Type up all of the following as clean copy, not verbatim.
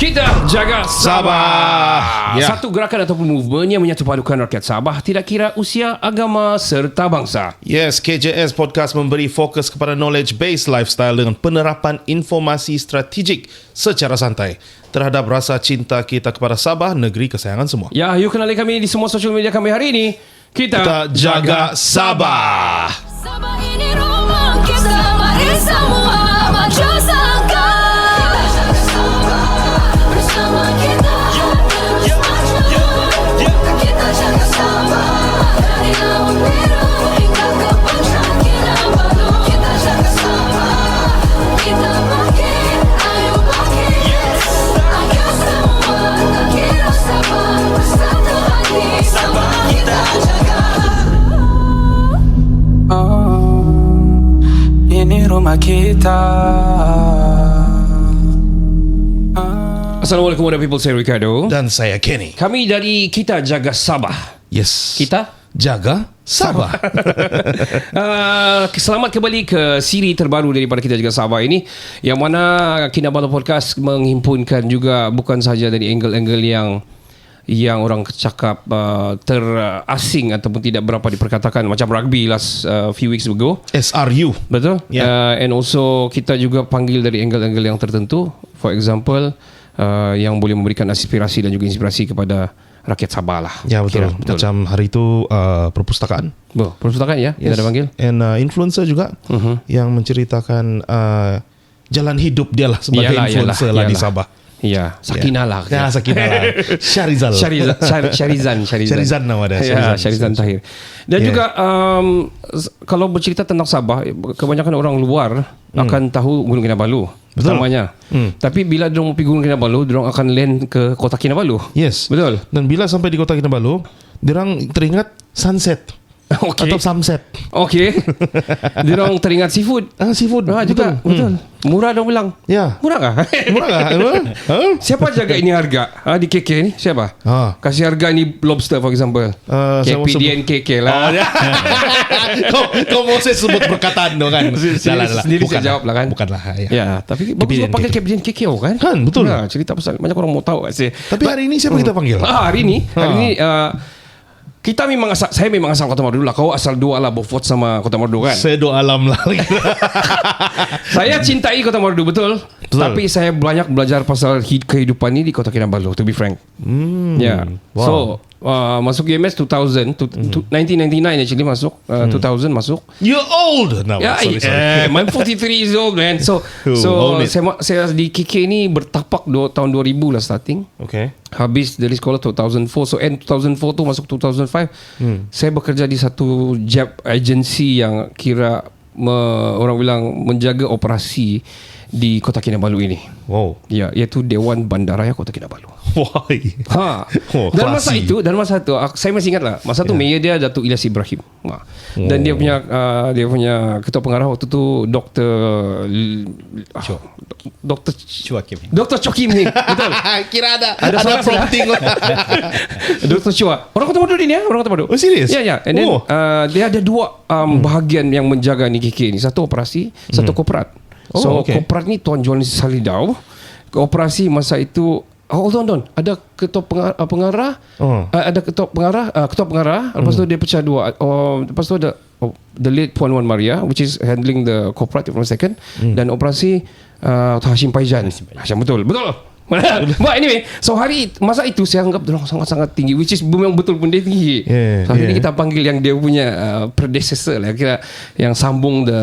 Kita jaga Sabah. Ya. Satu gerakan ataupun movement yang menyatu padukan rakyat Sabah, tidak kira usia, agama serta bangsa. Yes, KJS Podcast memberi fokus kepada knowledge-based lifestyle dengan penerapan informasi strategik secara santai terhadap rasa cinta kita kepada Sabah, negeri kesayangan semua. Ya, yuk kenali kami di semua sosial media kami hari ini. Kita jaga Sabah. Sabah ini rumah kita, mari semua maju selangkah. Kita jaga Sabah bersama kita, terus maju. Kita jaga Sabah dari laut biru hingga ke puncak Kinabalu. Kita jaga Sabah, kita bangkit, ayo bangkit. Ayo semua tak kira Sabah, bersatu hati Sabah kita jaga. Ini rumah kita. Assalamualaikum warahmatullahi wabarakatuh. Saya Ricardo. Dan saya Kenny. Kami dari Kita Jaga Sabah. Yes. Kita jaga Sabah. Selamat kembali ke siri terbaru daripada Kita Jaga Sabah ini, yang mana Kinabalu Podcast menghimpunkan juga bukan sahaja dari angle-angle yang orang cakap terasing ataupun tidak berapa diperkatakan, macam rugby last few weeks ago. SRU. Betul. Yeah. And also kita juga panggil dari angle-angle yang tertentu. For example, yang boleh memberikan aspirasi dan juga inspirasi kepada rakyat Sabah lah. Ya, betul. Betul. Macam hari itu perpustakaan. Perpustakaan ya, kita ada panggil. And influencer juga yang menceritakan jalan hidup dia lah sebagai influencer lah di Sabah. Ya, Sakinah lah. Ya, Sakinah lah. Syarizal. Syarizan nama dia. Syarizan Tahir. Dan juga kalau bercerita tentang Sabah, kebanyakan orang luar akan tahu Gunung Kinabalu. Betul. Namanya. Tapi bila diorang pergi Gunung Kinabalu, diorang akan land ke kota Kinabalu. Yes. Betul. Dan bila sampai di kota Kinabalu, diorang teringat sunset. Okay. Atau sunset. Okey. Diorang teringat seafood. Seafood. Juga. Betul. Murah dong bilang. Ya. Murah kah? Murah kah? Siapa jaga ini harga? Di KK ni siapa? Kasih harga ni lobster for example. KPDN KK lah. Kau mau saya sebut perkataan dong kan? Sendiri saya jawab lah kan. Bukanlah. Ya, tapi bagus panggil KPDN KK kan? Kan, betul. Cerita pasal banyak orang mau tahu kat saya. Tapi hari ini siapa kita panggil? Hari ini kita memang saya memang asal Kota Marudu lah. Kau asal dua lah, vote sama Kota Marudu kan? Saya doa alam lah. Saya cintai Kota Marudu betul. Tapi saya banyak belajar pasal kehidupan ni di Kota Kinabalu, to be frank. Yeah. Wow. So masuk UMS 1999 actually masuk 2000 masuk. You're old now. Yeah, sorry. I'm 43 years old man. So saya di KK ni bertapak tahun 2000 lah starting. Okay. Habis dari sekolah 2004. So end 2004 tu masuk 2005. Saya bekerja di satu job agency yang kira orang bilang menjaga operasi di Kota Kinabalu ini. Wow. Ya, iaitu Dewan Bandaraya Kota Kinabalu. Why? Dan masa itu saya masih ingat lah. Masa tu mayor dia Datuk Ilyas Ibrahim. Dan dia punya ketua pengarah waktu tu Dr. Chokim Hing. Betul. Kira ada prompting. Dr. Chua. Orang Kota Marudu ni ya, orang Kota Marudu. Oh, serius? Ya. And then dia ada dua bahagian yang menjaga ni KK ni. Satu operasi, satu korporat. Korporat ni Tuan John Salidau. Operasi masa itu ada ketua pengarah, ada ketua pengarah, lepas tu dia pecah dua. Lepas tu ada the late Puan Wan Maria, which is handling the corporate from second, dan operasi Hashim Paijan. Betul. But anyway, so masa itu saya anggap dia sangat-sangat tinggi, which is memang betul pun dia tinggi. Hari ini kita panggil yang dia punya predecessor lah, kira yang sambung the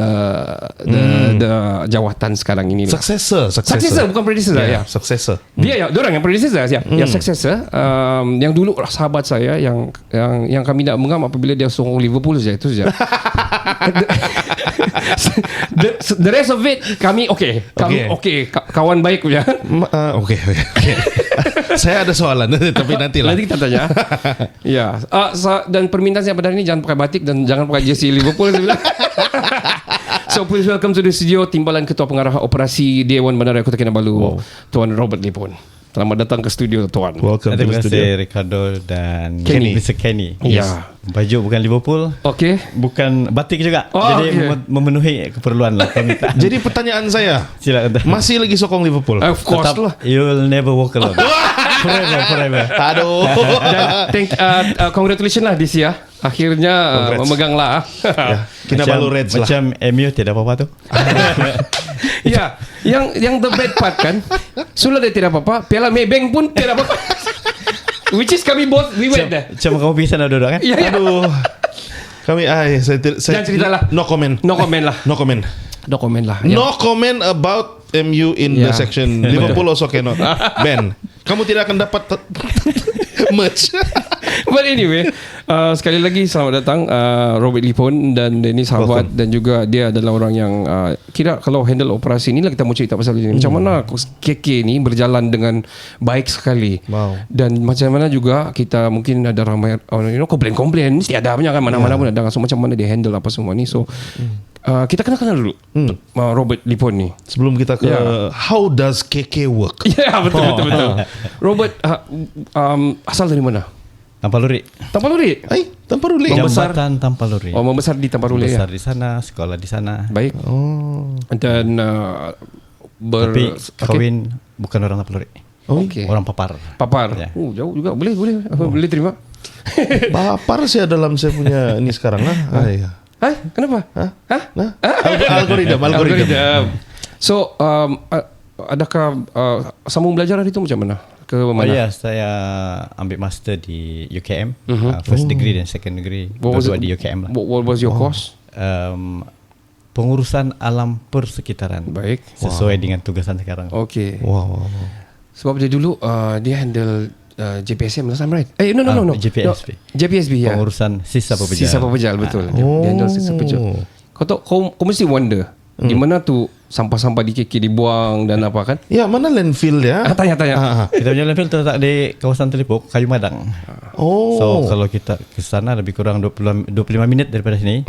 jawatan sekarang ini. Successor Bukan predecessor ya. Successor. Dia orang yang predecessor ya. Yang successor yang dulu sahabat saya yang kami nak mengam apabila dia sokong Liverpool saja, itu saja. The rest of it kami kawan baik punya. Okay. Saya ada soalan tapi nantilah. Nanti kita tanya. Ya. Dan permintaan saya pada hari ini, jangan pakai batik dan jangan pakai jersey Liverpool saya bilang. So please welcome to the studio Timbalan Ketua Pengarah Operasi Dewan Bandaraya Kota Kinabalu, Tuan Robert Lipon. Selamat datang ke studio tuan. Welcome to Terima the kasih studio. Ricardo dan Kenny. Mr. Kenny. Ya. Baju bukan Liverpool, Okey. bukan batik juga. Oh, Jadi okey. memenuhi keperluan lah kami. Jadi pertanyaan saya, Silakan. masih lagi sokong Liverpool? Of course Tetap, lah. you'll never walk alone. Forever. Aduh. Dan congratulations lah this year. Akhirnya Congrats. memegang lah. Kinabalu Reds lah. Macam MU tidak apa-apa tu. Ya, yang the bad part kan, sudah dia tidak apa-apa, Piala Maybank pun tidak apa-apa. Which is kami both we went there. Macam kamu bisa nak duduk kan? Ya, ya. Aduh. Kami saya Jangan cerita lah. No comment. No comment lah. No comment. No comment lah. Ya. No comment about MU in the Yeah. section. Liverpool also cannot. Ben, kamu tidak akan dapat merch. But anyway, sekali lagi selamat datang Robert Lipon, dan ini sahabat Welcome. dan juga dia adalah orang yang kira kalau handle operasi ni lah kita mau cerita pasal ini. Macam mana KK ni berjalan dengan baik sekali. Wow. Dan macam mana juga kita mungkin ada ramai komplain-komplain mesti ada punya kan, mana-mana pun ada. So macam mana dia handle apa semua ni. So kita kenal dulu Robert Lipon ni. Sebelum kita ke how does KK work? Ya, betul. Robert asal dari mana? Tampaluri. Tampaluri. Tanpa ruling. Membesar. Jambatan Tampaluri. Oh, membesar di Tampaluri ya. Besar di sana, sekolah di sana. Baik. Dan Tapi kahwin bukan orang Tampaluri. Okey. Orang Papar. Papar. Ya. Jauh juga. Boleh terima. Bapar sih dalam saya punya ini sekarang lah. Hai, kenapa? Hah? Nah, algoritma. So, adakah sambung belajar hari itu macam mana? Ke Oh mana? ya, saya ambil master di UKM, first degree dan second degree, What was dua it? di UKM lah. What was your course? Pengurusan alam persekitaran. Baik. Sesuai dengan tugasan sekarang. Okay. Wow. Sebab dia dulu dia handle JPSM last time, right? No. JPSB. No, JPSB ya. Pengurusan sisa pepejal. Sisa pepejal, betul. Dia handle sisa pepejal. Kau mesti wonder di mana tu sampah-sampah di KK dibuang dan apa kan? Ya, mana landfill ya? Tanya. Kita punya landfill terletak di kawasan Telipok, Kayu Madang. Oh. So kalau kita ke sana lebih kurang 25 minit daripada sini.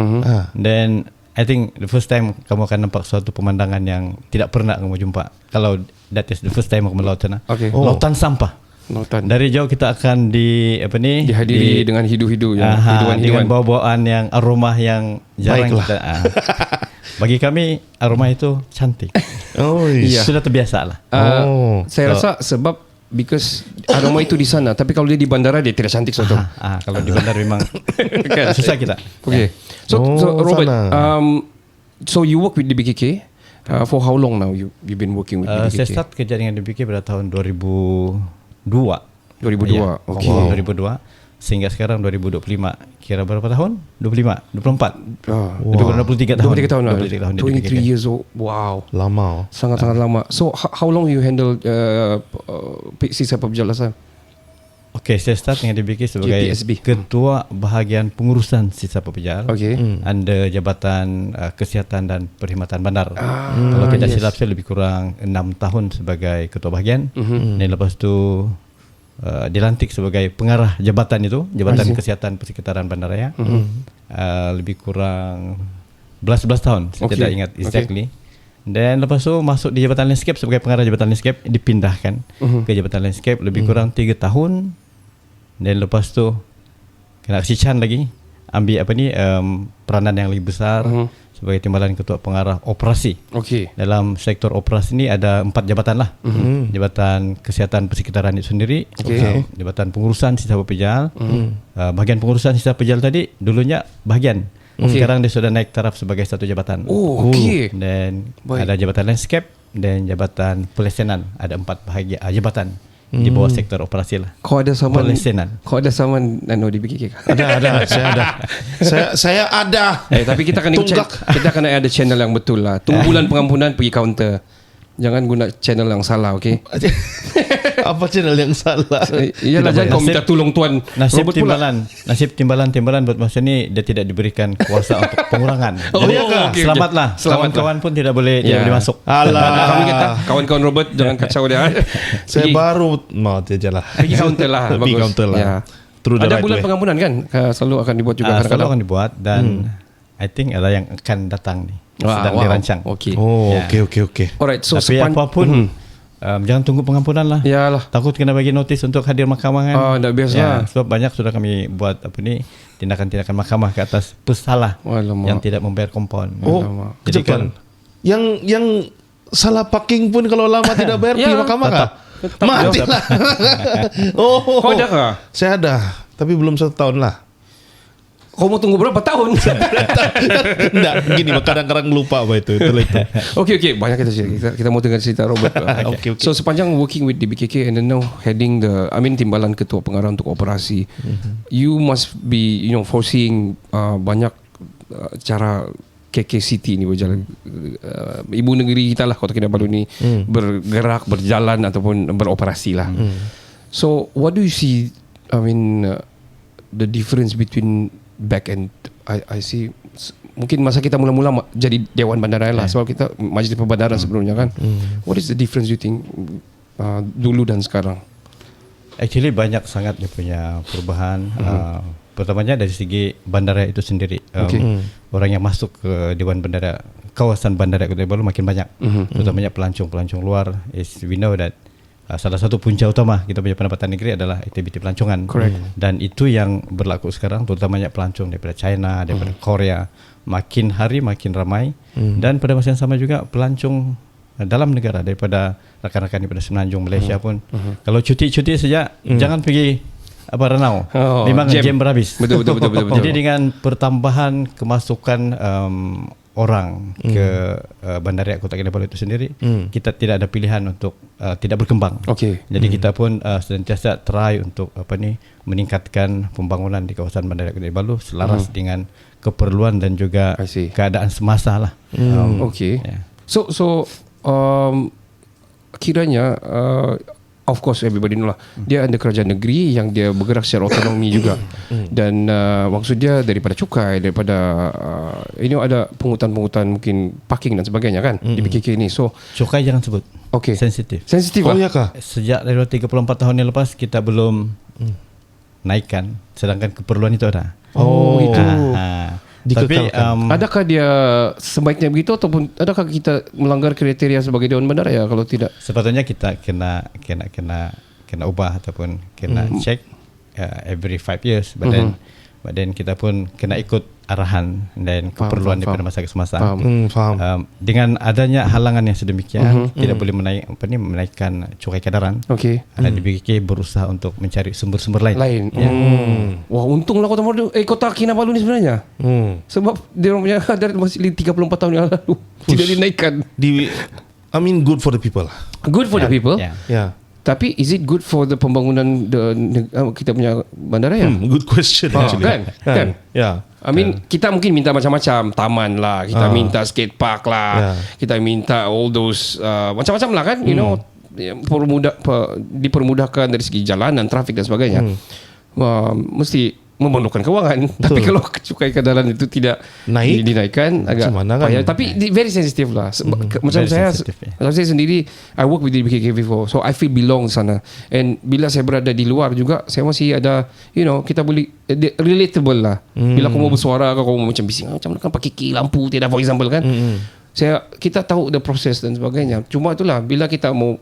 Then I think the first time kamu akan nampak suatu pemandangan yang tidak pernah kamu jumpa. Kalau that is the first time kamu melaut sana. Okay. Lautan sampah. Lautan. Dari jauh kita akan Dihadiri dengan hidu-hidu ya. dengan Hiduan-hiduan. bau-bauan yang aroma yang jarang Baiklah. kita. Bagi kami aroma itu cantik. Oh, iya. Sudah terbiasa lah. Saya rasa sebab because aroma itu di sana, tapi kalau dia di bandara dia tidak cantik suatu. Kalau di bandar memang susah kita. Okay. So Robert, sana. so you work with DBKK for how long now? You've been working with DBKK? Saya start kerja dengan DBK pada tahun 2002. 2002. Ya, Okay. 2002 sehingga sekarang 2025. Kira berapa tahun? 25, 24. 23 tahun. 23 tahun lah. 23 tahun di 23 DBK. years old. Wow. Lama. Sangat-sangat lama. So how long you handle sisa pepejal last time? Okey, saya start dengan DBK sebagai JPSB. Ketua Bahagian Pengurusan Sisa Pepejal. Okay. Under Jabatan Kesihatan dan Perkhidmatan Bandar. Kalau tidak silap saya lebih kurang 6 tahun sebagai Ketua Bahagian. Dan lepas tu dilantik sebagai pengarah jabatan itu, Jabatan Kesihatan Persekitaran Bandaraya. Lebih kurang 11 tahun, saya tidak ingat exactly. Dan lepas tu masuk di Jabatan Landscape sebagai pengarah Jabatan Landscape, dipindahkan ke Jabatan Landscape lebih kurang 3 tahun. Dan lepas tu kena Sican lagi ambil peranan yang lebih besar sebagai timbalan Ketua Pengarah Operasi. Okay. Dalam sektor operasi ni ada 4 jabatan lah. Jabatan Kesihatan Persekitaran itu sendiri, Jabatan Pengurusan Sisa Pepejal. Bahagian pengurusan sisa pepejal tadi dulunya bahagian. Sekarang dia sudah naik taraf sebagai satu jabatan. Oh, okay. Dan Baik. ada Jabatan Landscape dan Jabatan Pelesenan. Ada 4 bahagian jabatan di bawah sektor operasi lah. Kau ada saman Pelesenan. di BKK? Ada, saya ada. Saya ada. Tapi kita akan kita akan ada channel yang betul lah. Tunggu bulan pengampunan pergi counter. Jangan guna channel yang salah, okey? Apa channel yang salah? Iyalah, jangan kau minta tolong tuan Nasib Robert pula. timbalan buat masa ni dia tidak diberikan kuasa untuk pengurangan. Oh, Jadi, iya kah? Okey, selamatlah. Selamatlah. Kawan-kawan pun tidak boleh Ya. masuk. Alah. Kami kata kawan-kawan Robert jangan kacau dia. Saya baru mau aja lah. Pergi counter lah. Pergi Bagus. counter lah. Ya. Through the Ada right bulan way. pengampunan kan? Selalu akan dibuat juga Selalu kadang-kadang. akan dibuat dan I think ada yang akan datang ni. Sedang Wow. dirancang. Okey. Oh, Ya. okey. Alright, so Tapi apapun jangan tunggu pengampunan lah. Yalah. Takut kena bagi notis untuk hadir mahkamah kan. Dah biasa. Ya, sebab banyak sudah kami buat tindakan-tindakan mahkamah ke atas pesalah Alamak. yang tidak membayar kompon. Oh, Jadi kejap kan. Yang salah parking pun kalau lama tidak bayar pergi mahkamah kah? Matilah. Kau ada kah? Saya ada, tapi belum 1 tahun lah. Kau mau tunggu berapa tahun? Enggak, gini kadang-kadang lupa apa itu. Itulah itu. Okay. Banyak kita mau dengar cerita Robert. Okay. So sepanjang working with DBKK and then now heading timbalan ketua pengarah untuk operasi, you must be foreseeing banyak cara KK City ni berjalan, ibu negeri kita lah Kota Kinabalu ni bergerak, berjalan ataupun beroperasi lah. So what do you see? The difference between back and I see. Mungkin masa kita mula-mula jadi Dewan Bandaraya lah, sebab kita Majlis Perbandaran sebelumnya kan. What is the difference you think dulu dan sekarang? Actually banyak sangat dia punya perubahan. Pertamanya dari segi bandara itu sendiri. Orang yang masuk ke Dewan Bandara, kawasan bandara Kota Kinabalu makin banyak. Terutamanya pelancong luar. We know that salah satu punca utama kita punya pendapatan negeri adalah aktiviti pelancongan. Correct. Dan itu yang berlaku sekarang, terutamanya pelancong daripada China, daripada Korea, makin hari makin ramai. Dan pada masa yang sama juga pelancong dalam negara daripada rakan-rakan daripada Semenanjung Malaysia pun. Kalau cuti saja jangan pergi Ranau. Memang jam berhabis. Betul. Jadi dengan pertambahan kemasukan orang ke Bandaraya Kota Kinabalu itu sendiri, kita tidak ada pilihan untuk tidak berkembang. Jadi kita pun sentiasa try untuk meningkatkan pembangunan di kawasan Bandaraya Kota Kinabalu selaras dengan keperluan dan juga keadaan semasa lah. So kiranya of course everybody know lah, dia ada kerajaan negeri yang dia bergerak secara otonomi juga. Dan maksud dia daripada cukai, daripada ada pungutan-pungutan mungkin parking dan sebagainya kan di PKK ni. So cukai jangan sebut. Sensitif lah. Ya kah? Sejak dari 34 tahun yang lepas kita belum naikkan, sedangkan keperluan itu ada. Itu. Tapi adakah dia sebaiknya begitu ataupun adakah kita melanggar kriteria sebagai Dewan Bandaraya kalau tidak? Sepatutnya kita kena ubah ataupun kena check every 5 years. But then kita pun kena ikut arahan dan keperluan daripada masa ke semasa. Faham. Dengan adanya halangan yang sedemikian, tidak boleh menaikkan cukai kadaran. DBKK berusaha untuk mencari sumber-sumber lain. Wah, untunglah Kota Kinabalu ni sebenarnya. Sebab dia punya kadar masih 34 tahun yang lalu tidak dinaikkan. Good for the people. Good for the people. Yeah. Tapi is it good for the pembangunan kita punya bandaraya? Good question actually. Kan? Yeah. Kita mungkin minta macam-macam, taman lah, kita minta skate park lah, kita minta all those macam-macam lah kan, dipermudahkan dari segi jalanan, trafik dan sebagainya. Mesti memerlukan kewangan. Tapi kalau cukai kadaran itu tidak dinaikkan agak payah. Tapi very sensitive lah. Macam saya sendiri, I work with DBKK before, so I feel belong sana. And bila saya berada di luar juga, saya masih ada, kita boleh relatable lah. Bila aku mau bersuara, aku mau macam bising, macam kan pakai key lampu tidak, for example kan. Kita tahu the process dan sebagainya. Cuma itulah, bila kita mau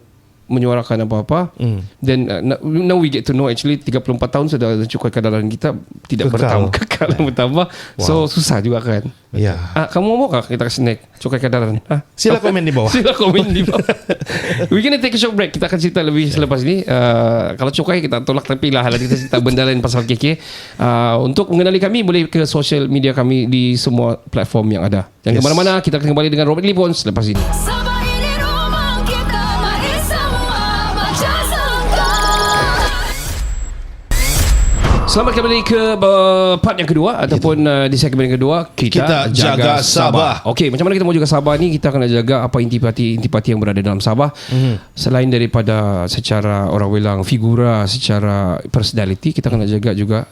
menyuarakan apa-apa, then now we get to know actually 34 tahun sudah cukai kadaran kita tidak bertambah. So susah juga kan. Kamu mau kah kita kasih naik cukai kadaran? Sila komen di bawah. We gonna take a short break. Kita akan cerita lebih selepas ini. Kalau cukai kita tolak, tapi lah kita cerita benda lain pasal KK. Untuk mengenali kami, boleh ke social media kami di semua platform yang ada. Jangan ke mana-mana. Kita akan kembali dengan Robert Lipon selepas ini. Sabah ini rumah kita, mari semua baca sangka. Selamat kembali ke part yang kedua ataupun di segmen yang kedua, kita jaga Sabah. Okey, macam mana kita mau jaga Sabah ni? Kita akan jaga apa intipati yang berada dalam Sabah. Selain daripada secara orang bilang figura, secara personality, kita akan jaga juga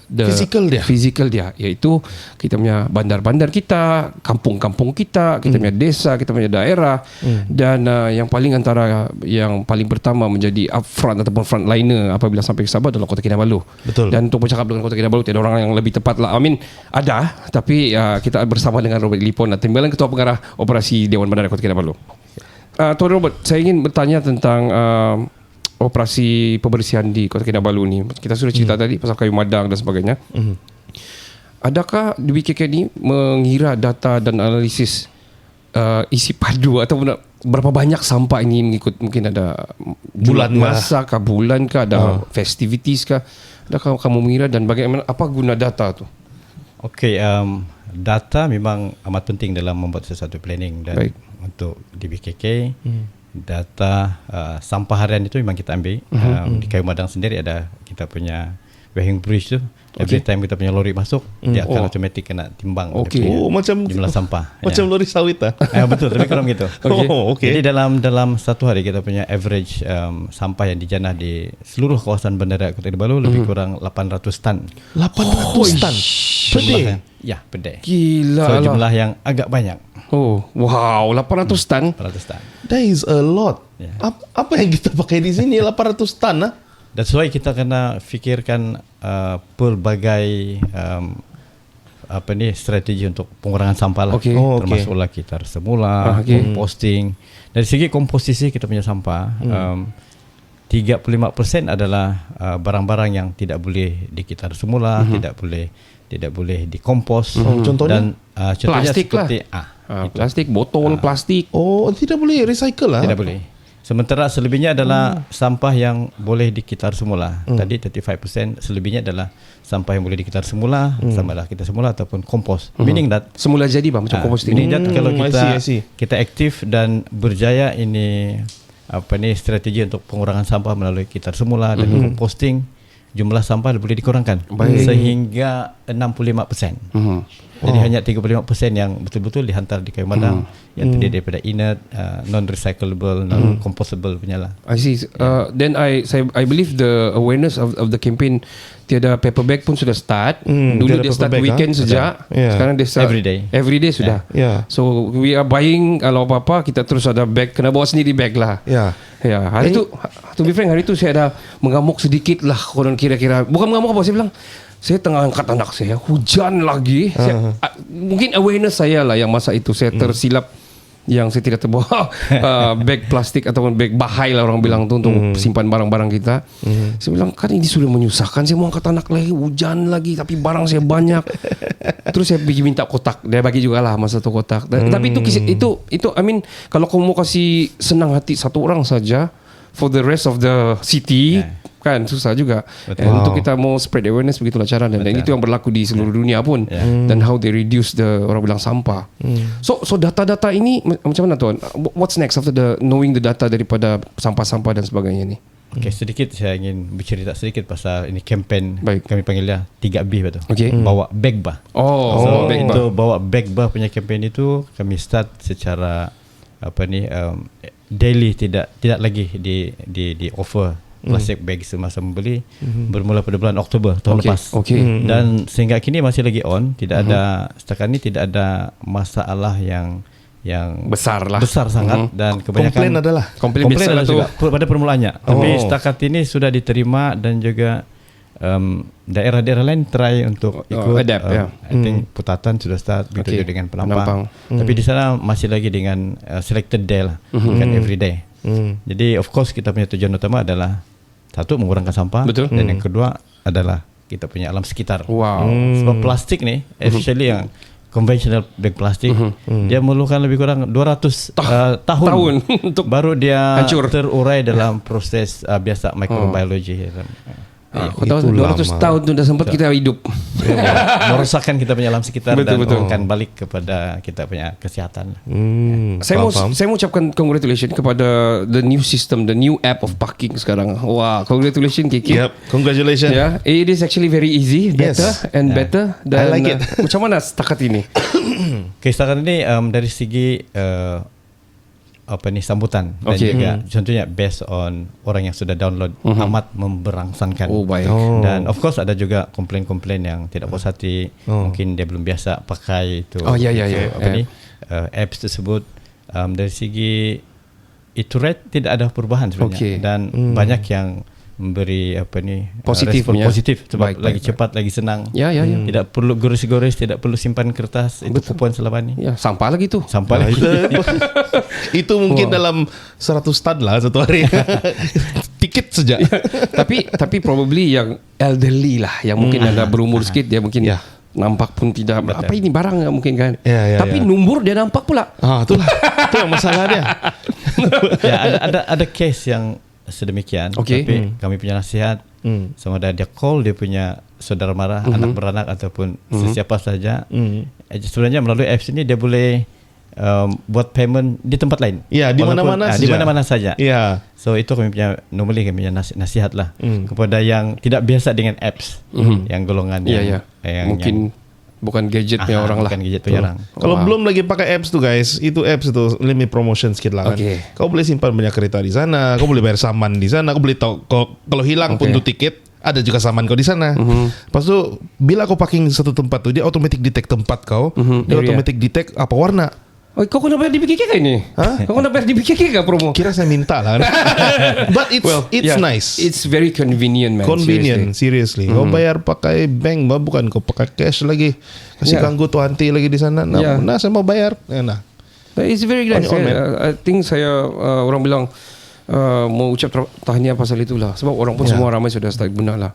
physical dia, iaitu kita punya bandar-bandar kita, kampung-kampung kita punya desa, kita punya daerah. Dan yang paling pertama menjadi upfront ataupun frontliner apabila sampai ke Sabah adalah Kota Kinabalu. Betul. Dan untuk bercakap dengan Kota Kinabalu, tiada orang yang lebih tepat lah. Ada, tapi kita bersama dengan Robert Lipon, Timbalan Ketua Pengarah Operasi Dewan Bandaraya Kota Kinabalu. Tuan Robert, saya ingin bertanya tentang operasi pembersihan di Kota Kinabalu ni. Kita sudah cerita tadi pasal kayu madang dan sebagainya. Adakah DBKK ni mengira data dan analisis isi padu atau berapa banyak sampah ini mengikut mungkin ada Bulan masa kah, bulan kah, ada festivities kah? Adakah kamu mengira dan bagaimana, apa guna data tu? Okey, data memang amat penting dalam membuat sesuatu planning dan Baik. untuk DBKK data sampah harian itu memang kita ambil. Di Kayu Madang sendiri ada kita punya weighing bridge tu. Every time kita punya lori masuk, dia akan automatic kena timbang Okey. dia punya Macam jumlah sampah. macam lori sawit lah. Betul, tapi kurang gitu. Okay. Jadi dalam satu hari kita punya average sampah yang dijanah di seluruh kawasan bandara Kota Kinabalu lebih kurang 800 tan. 800 tan per day. Ya, per day. Gila So lah. jumlah yang agak banyak. Oh, wow, 800 tan. 800 tan. That is a lot. Yeah. Apa yang kita pakai di sini 800 tan lah. That's why kita kena fikirkan pelbagai strategi untuk pengurangan sampah lah. Okey. Termasuklah kita semula, composting. Dari segi komposisi kita punya sampah, 35% adalah barang-barang yang tidak boleh dikitar semula, tidak boleh dikompos. Contohnya? Dan contohnya Plastik seperti Plastik, botol plastik. Oh, tidak boleh recycle lah. tidak boleh. Sementara selebihnya adalah sampah yang boleh dikitar semula. Tadi 35%, selebihnya adalah sampah yang boleh dikitar semula, sama lah kita semula ataupun kompos. Meaning that Semula jadi bang, macam composting. meaning that kalau I see. kita aktif dan berjaya ini strategi untuk pengurangan sampah melalui kitar semula dan composting, jumlah sampah boleh dikurangkan sehingga 65%. Jadi hanya 35% yang betul-betul dihantar di Kayu Madang yang terdiri daripada inert, non-recyclable, non-compostable punya lah. I see. Then I believe the awareness of the campaign, tiada paper bag pun sudah start. Dulu tiada dia start paper bag, weekend saja. Yeah. Sekarang dia start Every day. sudah. Yeah. So we are buying, kalau apa-apa kita terus ada bag, kena bawa sendiri bag lah. Ya. Ya, hari tu, to be frank, hari tu saya ada mengamuk sedikit lah, konon kira-kira. Bukan mengamuk apa, saya bilang, saya tengah angkat anak saya, hujan lagi. Mungkin awareness saya lah yang masa itu saya tersilap yang saya tidak terbawa bag plastik ataupun bag bahai lah orang bilang tu untuk simpan barang-barang kita. Saya bilang, kan ini sudah menyusahkan, saya mau angkat anak lagi, hujan lagi, tapi barang saya banyak. Terus saya pergi minta kotak, dia bagi juga lah masa tu kotak. Tapi itu I mean, kalau kamu mau kasih senang hati satu orang saja for the rest of the city, kan susah juga. Untuk kita mau spread awareness, begitulah cara, dan itu yang berlaku di seluruh dunia pun. Dan how they reduce the orang bilang sampah. So data-data ini macam mana tuan? What's next after knowing the data daripada sampah-sampah dan sebagainya ni? Okay, sedikit saya ingin bercerita sedikit pasal ini campaign. Baik. Kami panggilnya 3B betul. Okay. Bawa bag bah. Oh, bag Untuk bawa bag bah punya campaign itu kami start secara daily, tidak lagi di offer plastic bag semasa membeli, bermula pada bulan Oktober tahun lepas. Dan sehingga kini masih lagi on, tidak ada setakat ini tidak ada masalah yang besar sangat, dan kebanyakan komplain biasa adalah tu juga pada permulaannya. Tapi setakat ini sudah diterima dan juga daerah-daerah lain try untuk ikut adapt, I think Putatan sudah start, begitu juga dengan Penampang. Tapi di sana masih lagi dengan selected day lah, bukan every day. Jadi of course kita punya tujuan utama adalah satu, mengurangkan sampah. Betul. Dan yang kedua adalah kita punya alam sekitar. Wow. Sebab plastik ni especially yang conventional bag plastik, dia memerlukan lebih kurang 200 tahun untuk baru dia hancur, terurai dalam proses biasa microbiology. Kau tahu 200 tahun tu dah sempat kita hidup. Merosakkan kita punya alam sekitar. Betul. Akan balik kepada kita punya kesihatan. Saya mau ucapkan congratulations kepada the new system, the new app of parking sekarang. Wah, congratulations Kiki. Yep, congratulations. Yeah, it is actually very easy, better and better. Dan I like it. Macam mana setakat ini? Setakat ini dari segi sambutan dan juga contohnya based on orang yang sudah download amat memberangsankan. Dan of course ada juga komplain-komplain yang tidak puas hati, mungkin dia belum biasa pakai itu apps tersebut. Dari segi itu rate tidak ada perubahan sebenarnya, dan banyak yang memberi Positif respon punya. positif sebab Baik, lagi baik, cepat, lagi senang. Ya. Tidak perlu gores-gores, tidak perlu simpan kertas. Itu Betul. kupon selama ni. Ya, sampah lagi tu. Sampai Nah, lagi. itu mungkin dalam 100 stud lah satu hari. Tiket saja. tapi probably yang elderly lah, yang mungkin ada berumur sikit, dia mungkin Ya. nampak pun tidak apa ini barang mungkin kan. Ya, Tapi nombor dia nampak pula. Itulah. Itu yang masalah dia. Ya, ada case yang sedemikian. Okey. Tapi kami punya nasihat, sama ada dia call dia punya saudara mara, anak beranak ataupun sesiapa saja. Sebenarnya melalui apps ini dia boleh buat payment di tempat lain. Ya, di Walaupun, mana-mana di saja. mana-mana saja. Ya. So itu kami punya nasihat lah kepada yang tidak biasa dengan apps, yang golongan Ya. yang Mungkin bukan gadget punya orang lah. bukan gadget punya orang. Kalau Wow. belum lagi pakai apps tuh guys, itu apps itu let me promotion sedikit lah kan. Okay. Kau boleh simpan banyak kereta di sana, kau boleh bayar saman di sana, kau boleh tahu kalau hilang pun Okay. tuh tiket ada juga saman kau di sana. Lepas tu bila kau parking di satu tempat tuh dia automatic detect tempat kau, dia Area. automatic detect apa warna. Oh, kau kena bayar di BKK kan ini? Kau kena bayar di BKK ke promo? Kira saya minta lah. But it's Yeah. nice. It's very convenient, man. Convenient, seriously. Kau bayar pakai bank, bukan kau pakai cash lagi. Kasih Yeah. ganggu tuh auntie lagi di sana. Nah, Yeah. nah saya mau bayar. Nah. It's very nice. On, man. I think saya orang bilang mau ucap tahniah pasal itulah. Sebab orang pun semua ramai sudah start guna lah.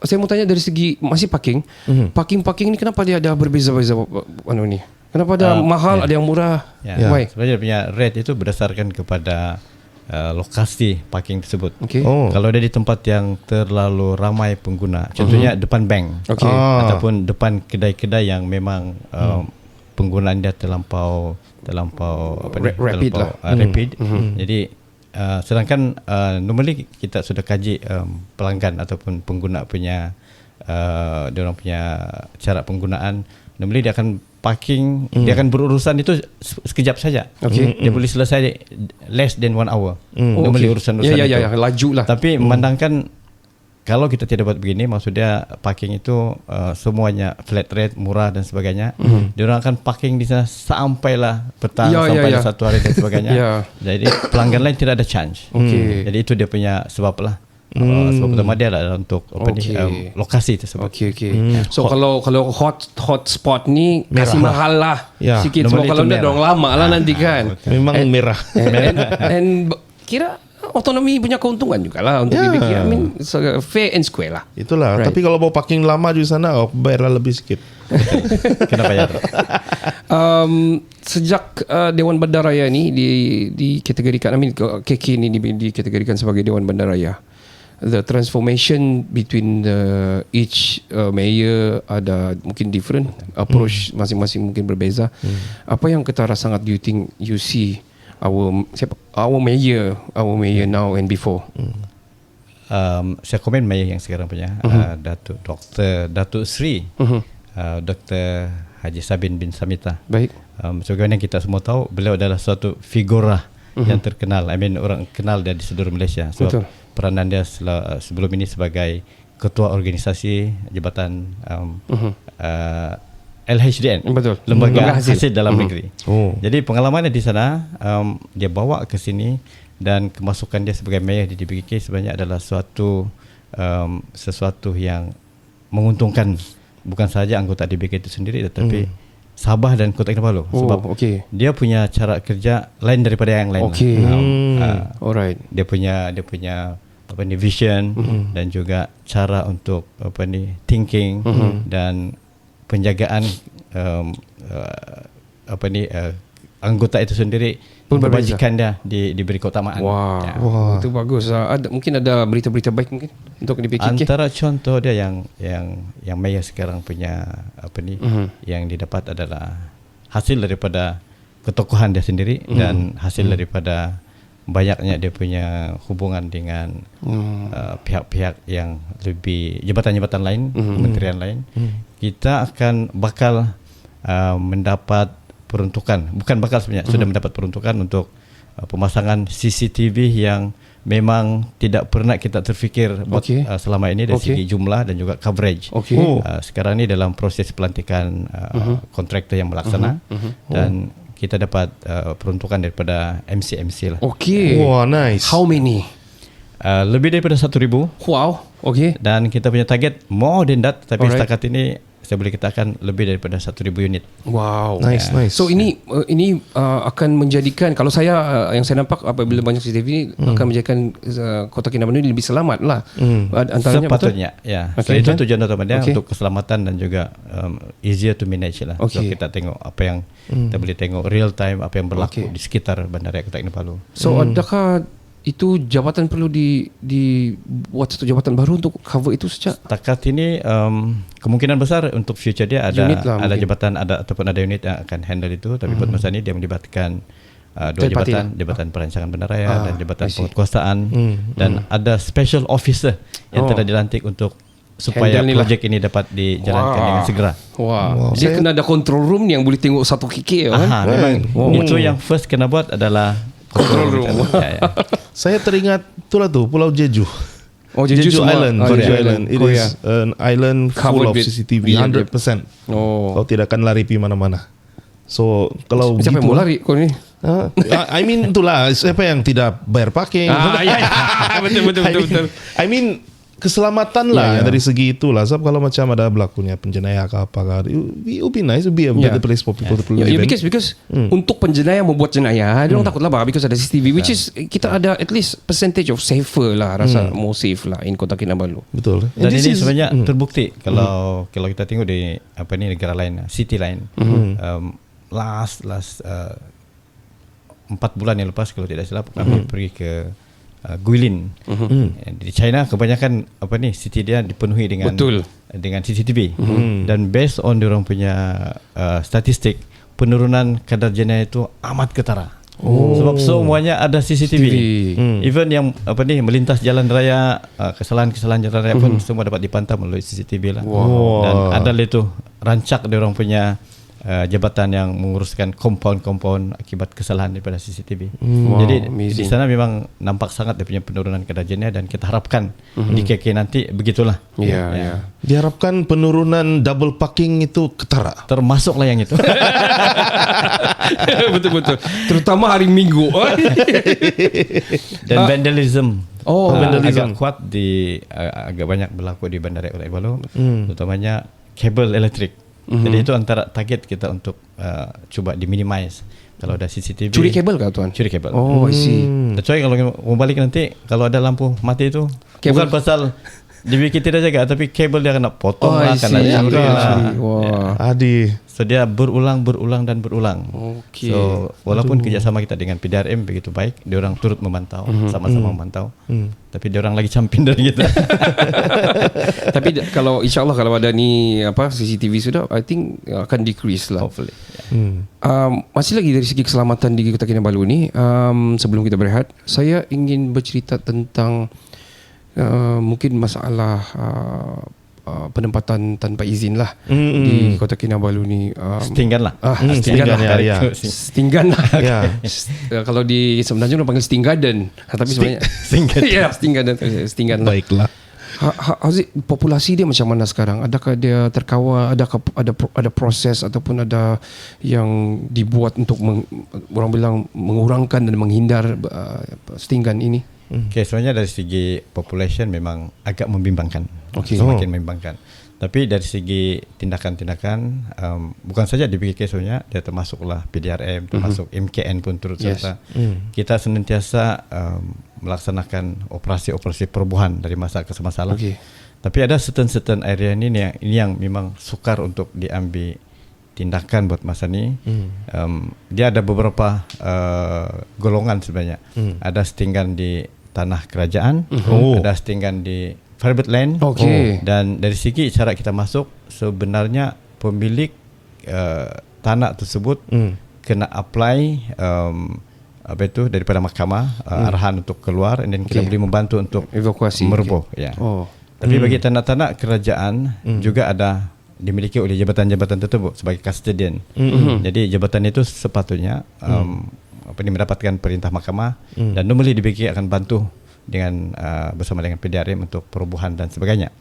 Saya mau tanya dari segi masih parking. Parking ni kenapa dia ada berbeza-beza ni? Kenapa ada mahal, ada yang murah? Ya. Why? Sebenarnya dia punya rate itu berdasarkan kepada lokasi parking tersebut. Okay. Oh. Kalau dia di tempat yang terlalu ramai pengguna, contohnya depan bank, Okay. ataupun depan kedai-kedai yang memang penggunaan dia terlampau Rapid lah. rapid. Jadi sedangkan normally kita sudah kaji pelanggan ataupun pengguna punya dia orang punya cara penggunaan. Normally dia akan parking, dia akan berurusan itu sekejap saja. Okay. Dia boleh selesai less than 1 hour. Oh, Normally okay. urusan-urusan itu. Ya, laju lah. Tapi memandangkan kalau kita tidak buat begini, maksudnya parking itu semuanya flat rate, murah dan sebagainya. Dia orang akan parking di sana sampailah petang, sampailah satu hari dan sebagainya. Ya. Jadi pelanggan lain tidak ada chance. Okay. Jadi itu dia punya sebab lah. Sebab utama dia lah untuk lokasi tersebut. Okay. So kalau hot spot ni kasih Merah. mahal lah Ya, sikit. nombor Sebab kalau itu dia merah. dorang lama lah nanti kan. Memang merah. And kira otonomi punya keuntungan juga lah untuk Ya. dibikin. I mean, so, fair and square lah. Itulah. Right. Tapi kalau mau parking lama di sana, bayarlah lebih sedikit. Kenapa ya? Sejak Dewan Bandaraya ni dikategorikan, I mean KK ni dikategorikan sebagai Dewan Bandaraya. The transformation between each mayor ada mungkin different approach, masing-masing mungkin berbeza. Apa yang ketara sangat you see our mayor now and before? Saya komen mayor yang sekarang punya Datuk Sri Dr. Haji Sabin bin Samita. Baik. Sebagaimana kita semua tahu, beliau adalah suatu figura yang terkenal. I mean orang kenal dia di seluruh Malaysia. Sebab Betul. peranan dia sebelum ini sebagai ketua organisasi Jabatan LHDN, Betul. Lembaga Lembaga Hasil. Hasil Dalam Negeri. Oh. Jadi pengalamannya di sana dia bawa ke sini, dan kemasukan dia sebagai mayor di DBKK sebenarnya adalah sesuatu yang menguntungkan bukan sahaja anggota DBKK itu sendiri, tetapi Sabah dan Kota Kinabalu. Sebab dia punya cara kerja lain daripada yang lain. Okay. Alright. Dia punya vision dan juga cara untuk thinking dan penjagaan anggota itu sendiri pun membajikan dia diberi keutamaan. Wah, itu bagus. Mungkin ada berita-berita baik mungkin untuk DBKK. Antara contoh dia yang mayor sekarang punya yang didapat adalah hasil daripada ketokohan dia sendiri dan hasil daripada banyaknya dia punya hubungan dengan pihak-pihak yang lebih jabatan-jabatan lain, kementerian lain. Kita akan bakal mendapat peruntukan, bukan bakal sebenarnya sudah mendapat peruntukan untuk pemasangan CCTV yang memang tidak pernah kita terfikir selama ini dari segi jumlah dan juga coverage. Sekarang ini dalam proses pelantikan kontraktor yang melaksana dan kita dapat peruntukan daripada MC lah. Wah, nice. How many? Lebih daripada 1,000 Wow. Okay. dan kita punya target more than that, tapi Alright. setakat ini saya boleh katakan lebih daripada 1,000 unit. Wow. Nice, nice. So ini akan menjadikan, kalau saya yang saya nampak apabila banyak CCTV ini akan menjadikan Kota Kinabalu ini lebih selamat lah. Antaranya Sepatutnya ya. So Okay. itu tujuan utama dia Okay. untuk keselamatan dan juga easier to manage lah. So Okay. kita tengok apa yang kita boleh tengok real time, apa yang berlaku Okay. di sekitar Bandaraya Kota Kinabalu. So adakah itu jabatan perlu dibuat satu jabatan baru untuk cover itu sejak? Setakat ini kemungkinan besar untuk future dia Unit lah ada mungkin. jabatan ataupun ada unit yang akan handle itu, tapi buat masa ini dia melibatkan dua Third party jabatan, lah. jabatan perancangan bandaraya dan jabatan I see. penguatkuasaan dan ada special officer yang telah dilantik untuk supaya Handle ni lah. projek ini dapat dijalankan dengan segera. Wah. Dia kena ada control room yang boleh tengok satu kiki kan? Aha, memang itu yang first kena buat adalah Control room. Ya, ya. Saya teringat itulah tu Pulau Jeju. Oh, Jeju semua. Island. Ah, Jeju Jeju Island. It Korea. is an island Covered full of with- CCTV, Yeah, 100%. Oh. Kau tidak akan lari pergi mana-mana. So kalau Siapa yang mau lari kau ni? I mean itulah siapa yang tidak bayar parking. Betul. I mean keselamatan lah dari segi itulah. Sebab kalau macam ada berlakunya penjenayah ke apa ke, it would be nice, it would be a better place for people to live in. Because untuk penjenayah membuat jenayah, dia orang takut lah because ada CCTV, which is kita ada at least percentage of safer lah, rasa more safe lah in Kota Kinabalu. Betul. Dan This ini is- sebenarnya terbukti kalau kita tengok di negara lain, city lain, last 4 bulan yang lepas kalau tidak silap kami pergi ke Guilin. Di China kebanyakan city dia dipenuhi dengan Betul. dengan CCTV dan based on diorang punya statistik, penurunan kadar jenayah itu amat ketara. Sebab semuanya ada CCTV. Even yang melintas jalan raya, kesalahan-kesalahan jalan raya pun semua dapat dipantau melalui CCTV lah. Dan ada itu rancak diorang punya jabatan yang menguruskan kompaun-kompaun akibat kesalahan daripada CCTV. Jadi amazing. di sana memang nampak sangat dia punya penurunan kadar jenayah dan kita harapkan di KK nanti begitulah. Ya. Diharapkan penurunan double parking itu ketara. Termasuklah yang itu. Betul. Terutama hari Minggu. Dan vandalism. vandalism. Agak kuat agak banyak berlaku di Bandaraya Kota Kinabalu, terutamanya kabel elektrik. Jadi itu antara target kita untuk cuba diminimize. Kalau ada CCTV, Curi kabel kah tuan? curi kabel. Oh, I see. Kecuali kalau mau balik nanti, kalau ada lampu mati itu Kabel. bukan pasal DBK tidak jaga, tapi kabel dia kena potong Oh, I lah, see. kena curi lah. Wah. Adi. So dia berulang dan berulang. Okey. So walaupun kerjasama kita dengan PDRM begitu baik, dia orang turut memantau, sama-sama memantau. Tapi dia orang lagi campin dari kita. Tapi kalau insyaAllah kalau ada ni CCTV sudah, I think akan decrease lah. Hopefully. Masih lagi dari segi keselamatan di Kota Kinabalu ni, sebelum kita berehat, saya ingin bercerita tentang mungkin masalah penempatan tanpa izin lah di Kota Kinabalu ni. Stinggan lah. Stinggan lah. ya. Stinggan lah. Ya. Kalau di sebenarnya orang panggil Sting Garden, tapi sebenarnya ya Sting Garden, Sting Garden lah. Baiklah. Haziq, populasi dia macam mana sekarang? Adakah dia terkawal? Adakah ada proses ataupun ada yang dibuat untuk orang bilang mengurangkan dan menghindar stinggan ini? Okay, sebenarnya dari segi population memang agak membimbangkan. Semakin membimbangkan. Tapi dari segi tindakan-tindakan, bukan saja di BKK sebenarnya, dia termasuklah PDRM, termasuk MKN pun turut serta. Kita senantiasa melaksanakan operasi-operasi perubahan dari masa ke masa. Tapi ada certain area ini yang memang sukar untuk diambil tindakan buat masa ni. Dia ada beberapa golongan sebenarnya. Ada stinggan di tanah kerajaan, ada stinggan di private land. Dan dari segi cara kita masuk, sebenarnya pemilik tanah tersebut kena apply daripada mahkamah arahan untuk keluar, dan kita boleh membantu untuk evakuasi, meroboh. Tapi bagi tanah-tanah kerajaan juga ada dimiliki oleh jabatan-jabatan tersebut sebagai custodian. Jadi jabatan itu sepatutnya mendapatkan perintah mahkamah, dan normally DBK akan bantu dengan bersama dengan PDRM untuk perubahan dan sebagainya.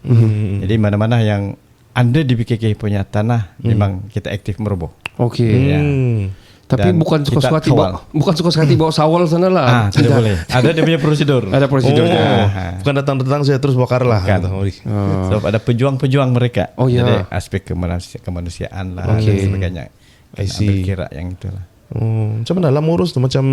Jadi mana-mana yang under DBKK punya tanah memang kita aktif meroboh. Okey. Ya. Tapi Dan bukan kita suka-suka kawal. bukan suka-suka bawa sawal sana lah. Tidak boleh. Ada dia punya prosedur. Ada prosedurnya. Bukan datang-datang saya terus bakar lah. Bukan. Gitu. Sebab ada pejuang-pejuang mereka. Oh, ya. Jadi aspek kemanusiaan lah dan sebagainya. I Ambil see. kira yang itulah. Macam mana lah ngurus tu macam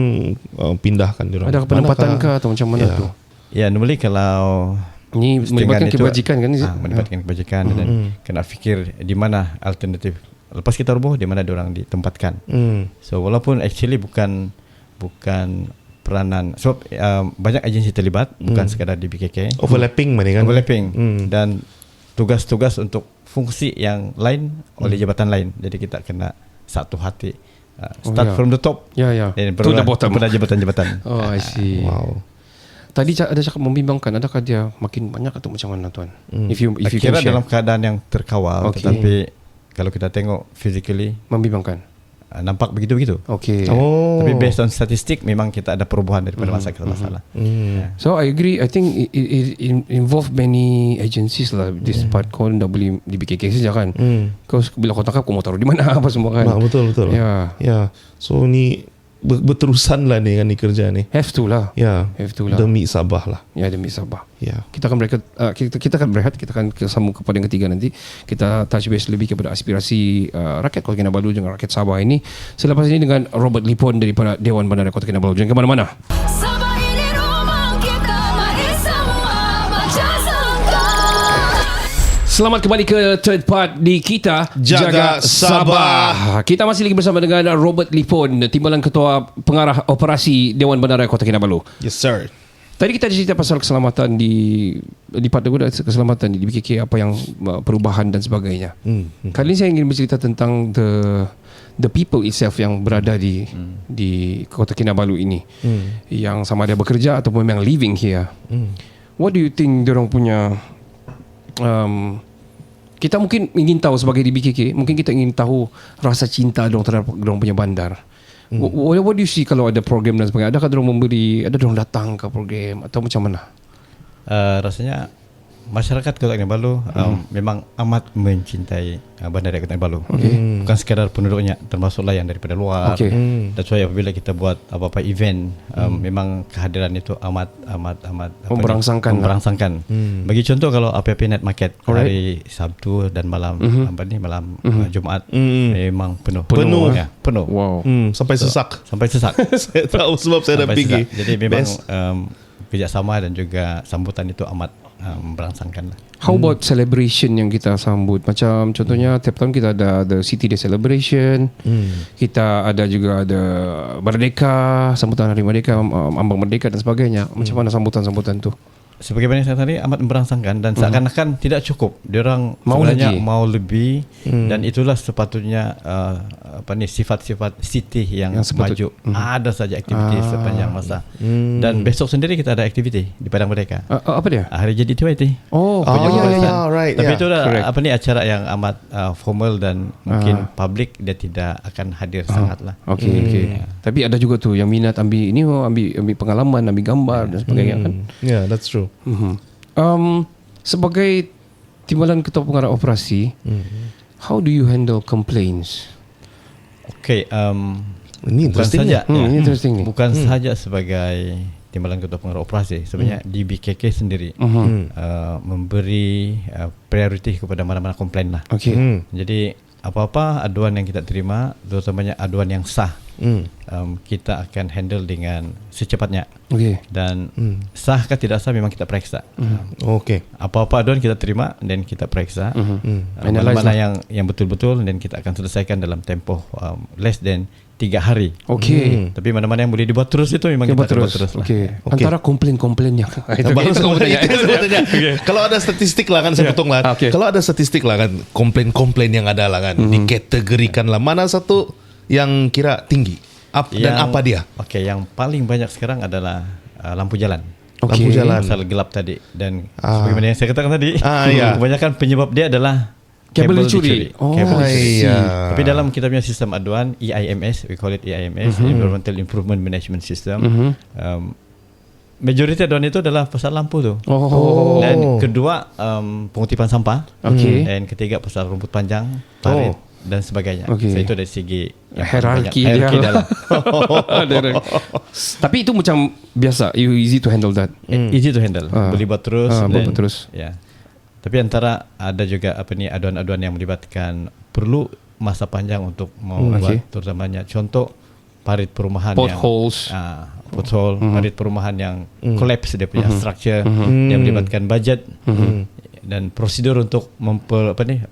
pindahkan dia orang. Ada penempatan Manakah? kah atau macam mana Ya. tu? Ya, normally kalau Ini melibatkan itu, kebajikan kan? melibatkan kebajikan dan kena fikir di mana alternatif. Lepas kita roboh, di mana diorang ditempatkan. So walaupun actually bukan peranan, sebab banyak agensi terlibat, bukan sekadar di BKK. Overlapping mana kan? Overlapping dan tugas-tugas untuk fungsi yang lain oleh jabatan lain. Jadi kita kena satu hati. Start ya. from the top. Ya, ya. Dan To the barulah bottom. kepada jabatan-jabatan. Oh, I see. Wow. Tadi ada cakap membimbangkan. Adakah dia makin banyak atau macam mana tuan? If you can Kira share. dalam keadaan yang terkawal, Okay. tetapi kalau kita tengok physically Membimbangkan. nampak begitu-begitu. Okay. Oh. Tapi based on statistik memang kita ada perubahan daripada masa ke masa lah. So I agree. I think it involve many agencies lah. This part kau dah boleh di BKK saja kan. Kau bila kau tangkap kau mau taruh di mana apa semua kan. Betul. Ya. Ya. So ni berterusan lah ni kan ni kerja ni. Have to lah. Ya. Have to lah. Demi Sabah lah. Ya, demi Sabah. Ya. Kita akan kita akan berehat. Kita akan sambung kepada yang ketiga nanti. Kita touch base lebih kepada aspirasi rakyat Kota Kinabalu dengan rakyat Sabah ini. Selepas ini dengan Robert Lipon daripada Dewan Bandar Kota Kinabalu. Jangan ke mana-mana. Sabah ini rumah kita, mari semua baca sangka. Selamat kembali ke third part di kita Jaga Sabah. Kita masih lagi bersama dengan Robert Lipon, Timbalan Ketua Pengarah Operasi Dewan Bandaraya Kota Kinabalu. Yes sir. Tadi kita cerita pasal keselamatan di part kedua, keselamatan di BKK, apa yang perubahan dan sebagainya. Kali ini saya ingin bercerita tentang the people itself yang berada di Kota Kinabalu ini, yang sama ada bekerja ataupun memang living here. What do you think diorang punya kita mungkin ingin tahu sebagai di BKK, mungkin kita ingin tahu rasa cinta diorang terhadap diorang punya bandar. What do you see kalau ada program dan sebagainya? Adakah diorang ada diorang datang ke program atau macam mana? Rasanya masyarakat Kota Kinabalu memang amat mencintai Bandaraya Kota Kinabalu. Bukan sekadar penduduknya, termasuklah yang daripada luar. That's why apabila kita buat apa-apa event, memang kehadiran itu amat memberangsangkan. Bagi contoh, kalau APP Night Market hari Sabtu dan malam malam Jumaat memang penuh. Ya, penuh. Wow. Sampai sesak. Sampai sesak. Saya tahu sebab saya dah Sampai pergi. sesak. Jadi memang kerjasama dan juga sambutan itu amat memberangsangkan lah. How about celebration yang kita sambut? Macam contohnya tiap tahun kita ada the City Day Celebration. Kita ada juga ada Merdeka, sambutan Hari Merdeka, Ambang Merdeka dan sebagainya. Macam mana sambutan-sambutan tu? Sebagaimana saya tadi amat memberangsangkan dan seakan-akan tidak cukup. Diorang sebenarnya mau lebih dan itulah sepatutnya sifat-sifat city yang maju. Ada saja aktiviti sepanjang masa. Dan besok sendiri kita ada aktiviti di Padang Merdeka. Apa dia? Hari jadi TYT. Right. Tapi itu Correct. acara yang amat formal dan mungkin public dia tidak akan hadir sangatlah. Okay. Tapi ada juga tu yang minat ambil pengalaman, ambil gambar dan sebagainya kan. Yeah, that's true. Sebagai Timbalan Ketua Pengarah Operasi, how do you handle complaints? Okay, Ini bukan interesting saja Ini interesting ni. bukan saja sebagai Timbalan Ketua Pengarah Operasi, sebenarnya di BKK sendiri memberi prioriti kepada mana-mana komplain lah. Okay. Jadi apa-apa aduan yang kita terima, terutamanya aduan yang sah, kita akan handle dengan secepatnya. Okay. Dan sah ke tidak sah memang kita periksa. Okay. Apa-apa aduan kita terima dan kita periksa. Analyze Mana-mana yang betul-betul dan kita akan selesaikan dalam tempoh less than 3 hari. Okay. Tapi mana-mana yang boleh dibuat terus itu memang kita akan buat terus lah. Okay. Antara komplain-komplainnya. Kalau ada statistik lah kan, saya potong lah. Okay. Kalau ada statistik lah kan, komplain-komplain yang ada lah kan, dikategorikan lah. Mana satu yang kira tinggi? Dan apa dia? Okay, yang paling banyak sekarang adalah lampu jalan. Okay. Lampu jalan. Pasal gelap tadi. Dan sebagaimana yang saya katakan tadi, ya. kebanyakan penyebab dia adalah kabel dicuri. Kabel dicuri. Iya. Tapi dalam kita punya sistem aduan EIMS, we call it EIMS, Environmental Improvement Management System. Majoriti aduan itu adalah pasal lampu tu. Dan kedua pengutipan sampah. Okay. Dan ketiga pasal rumput panjang, parit. dan sebagainya. Okey. So, itu dari segi yang Hierarki banyak- hierarki dia. dalam Tapi itu macam biasa, you easy to handle that. easy to handle. Boleh buat terus. boleh buat terus. Ya. Tapi antara ada juga aduan-aduan yang melibatkan perlu masa panjang untuk membuat terutamanya contoh parit perumahan Potholes. pothole, parit perumahan yang collapse dia punya structure yang melibatkan budget dan prosedur untuk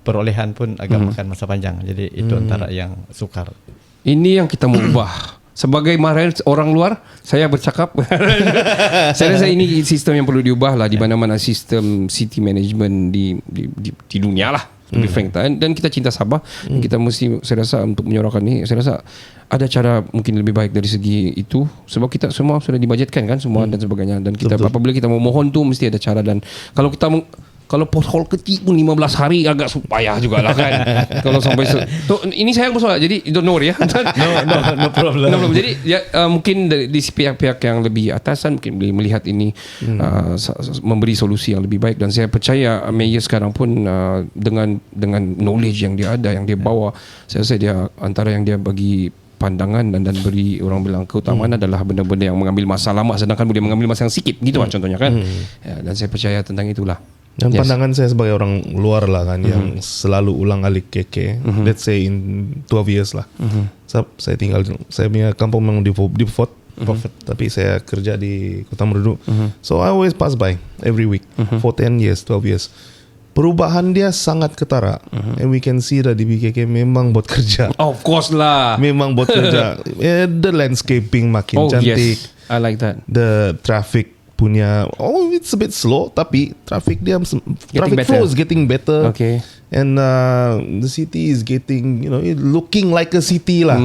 perolehan pun agak makan masa panjang. Jadi itu antara yang sukar. Ini yang kita mau ubah. Sebagai kemarin orang luar, saya bercakap. Saya rasa ini sistem yang perlu diubah lah di mana-mana sistem city management di dunia lah. Lebih frank dan kita cinta Sabah dan kita mesti, saya rasa untuk menyuarakan ni, saya rasa ada cara mungkin lebih baik dari segi itu sebab kita semua sudah dibajetkan kan semua dan sebagainya dan kita apabila kita mau mohon tu mesti ada cara dan kalau kita kalau pothole kecil pun 15 hari agak payah jugalah kan. Kalau sampai ini saya bersoal jadi don't worry ya. No problem. No problem. Jadi ya, mungkin di pihak-pihak yang lebih atasan mungkin boleh melihat ini memberi solusi yang lebih baik dan saya percaya Mayor sekarang pun dengan knowledge yang dia ada, yang dia bawa, saya rasa dia antara yang dia bagi pandangan dan beri orang bilang keutamaan adalah benda-benda yang mengambil masa lama sedangkan boleh mengambil masa yang sikit gitu lah contohnya kan. Ya, dan saya percaya tentang itulah. Dan pandangan saya sebagai orang luar lah kan yang selalu ulang alik KK, let's say in 12 years lah. Saya tinggal, saya punya kampung memang di Beaufort, tapi saya kerja di Kota Merudu. So I always pass by every week for 10 years, 12 years. Perubahan dia sangat ketara. And we can see that di BKK memang buat kerja. Of course lah. Memang buat kerja. The landscaping makin cantik. Yes, I like that. The traffic punya it's a bit slow tapi traffic better. flow is getting better. Okay. And the city is getting looking like a city lah.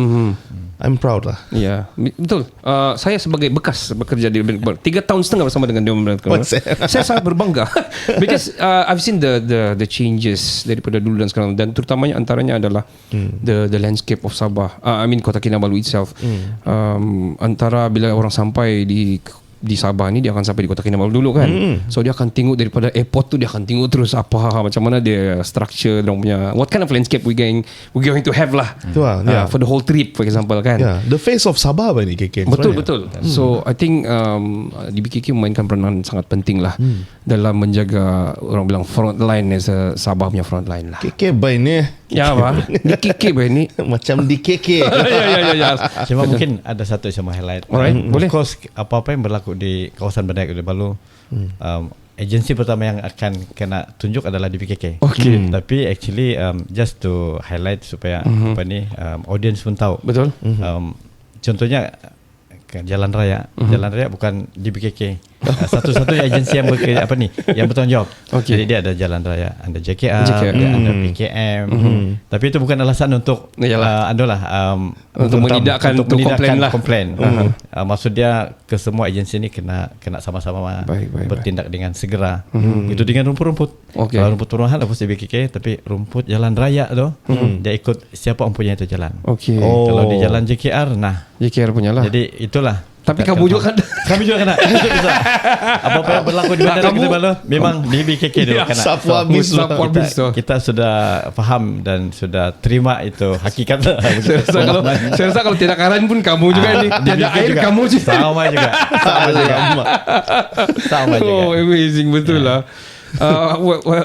I'm proud lah. Ya, betul. Saya sebagai bekas bekerja di 3 tahun setengah bersama dengan dia. Saya sangat berbangga because I've seen the changes daripada dulu dan sekarang dan terutamanya antaranya adalah the landscape of Sabah. I mean Kota Kinabalu itself. Antara bila orang sampai di Sabah ni dia akan sampai di Kota Kinabalu dulu kan. So dia akan tengok daripada airport tu dia akan tengok terus apa macam mana dia structure dia punya what kind of landscape we're going to have lah. Itu lah, yeah. For the whole trip for example kan. Yeah, the face of Sabah apa ni KK? Betul. So I think di BKK memainkan peranan sangat penting lah dalam menjaga orang bilang front line as a Sabah punya front line lah. KK by ni Ya apa? Di KK bah ni. macam di KK. Ya. Cuma mungkin ada satu yang saya mau highlight. Alright, boleh. Of course apa-apa yang berlaku di kawasan Bandar Kinabalu, agensi pertama yang akan kena tunjuk adalah di PKK. Okay. Tapi actually just to highlight supaya audience pun tahu. Betul. Contohnya Jalan Raya. Jalan Raya bukan di BKK. Satu-satunya agensi yang yang bertanggung jawab. Okay. Jadi dia ada Jalan Raya, ada JKR, JKR. dia ada PKM. Tapi itu bukan alasan untuk Untuk menidakkan komplain. Maksud dia ke semua agensi ini kena sama-sama Baik. bertindak dengan segera. Itu dengan rumput-rumput. Okay. Kalau rumput perumahan apa di BKK, tapi rumput Jalan Raya tu dia ikut siapa empunya itu jalan. Okay. Kalau di Jalan JKR, JKR punya lah. jadi itulah. Tapi kamu juga kan. Kami juga kena. Apa-apa yang berlaku di Bandar Kinabalu memang di BKK dulu kena. Sapu habis Kita sudah faham dan sudah terima itu hakikat. Saya rasa kalau tiada karan pun kamu juga ni. Tiada air juga. kamu juga. Sama juga. Sama juga. Oh, amazing betul lah.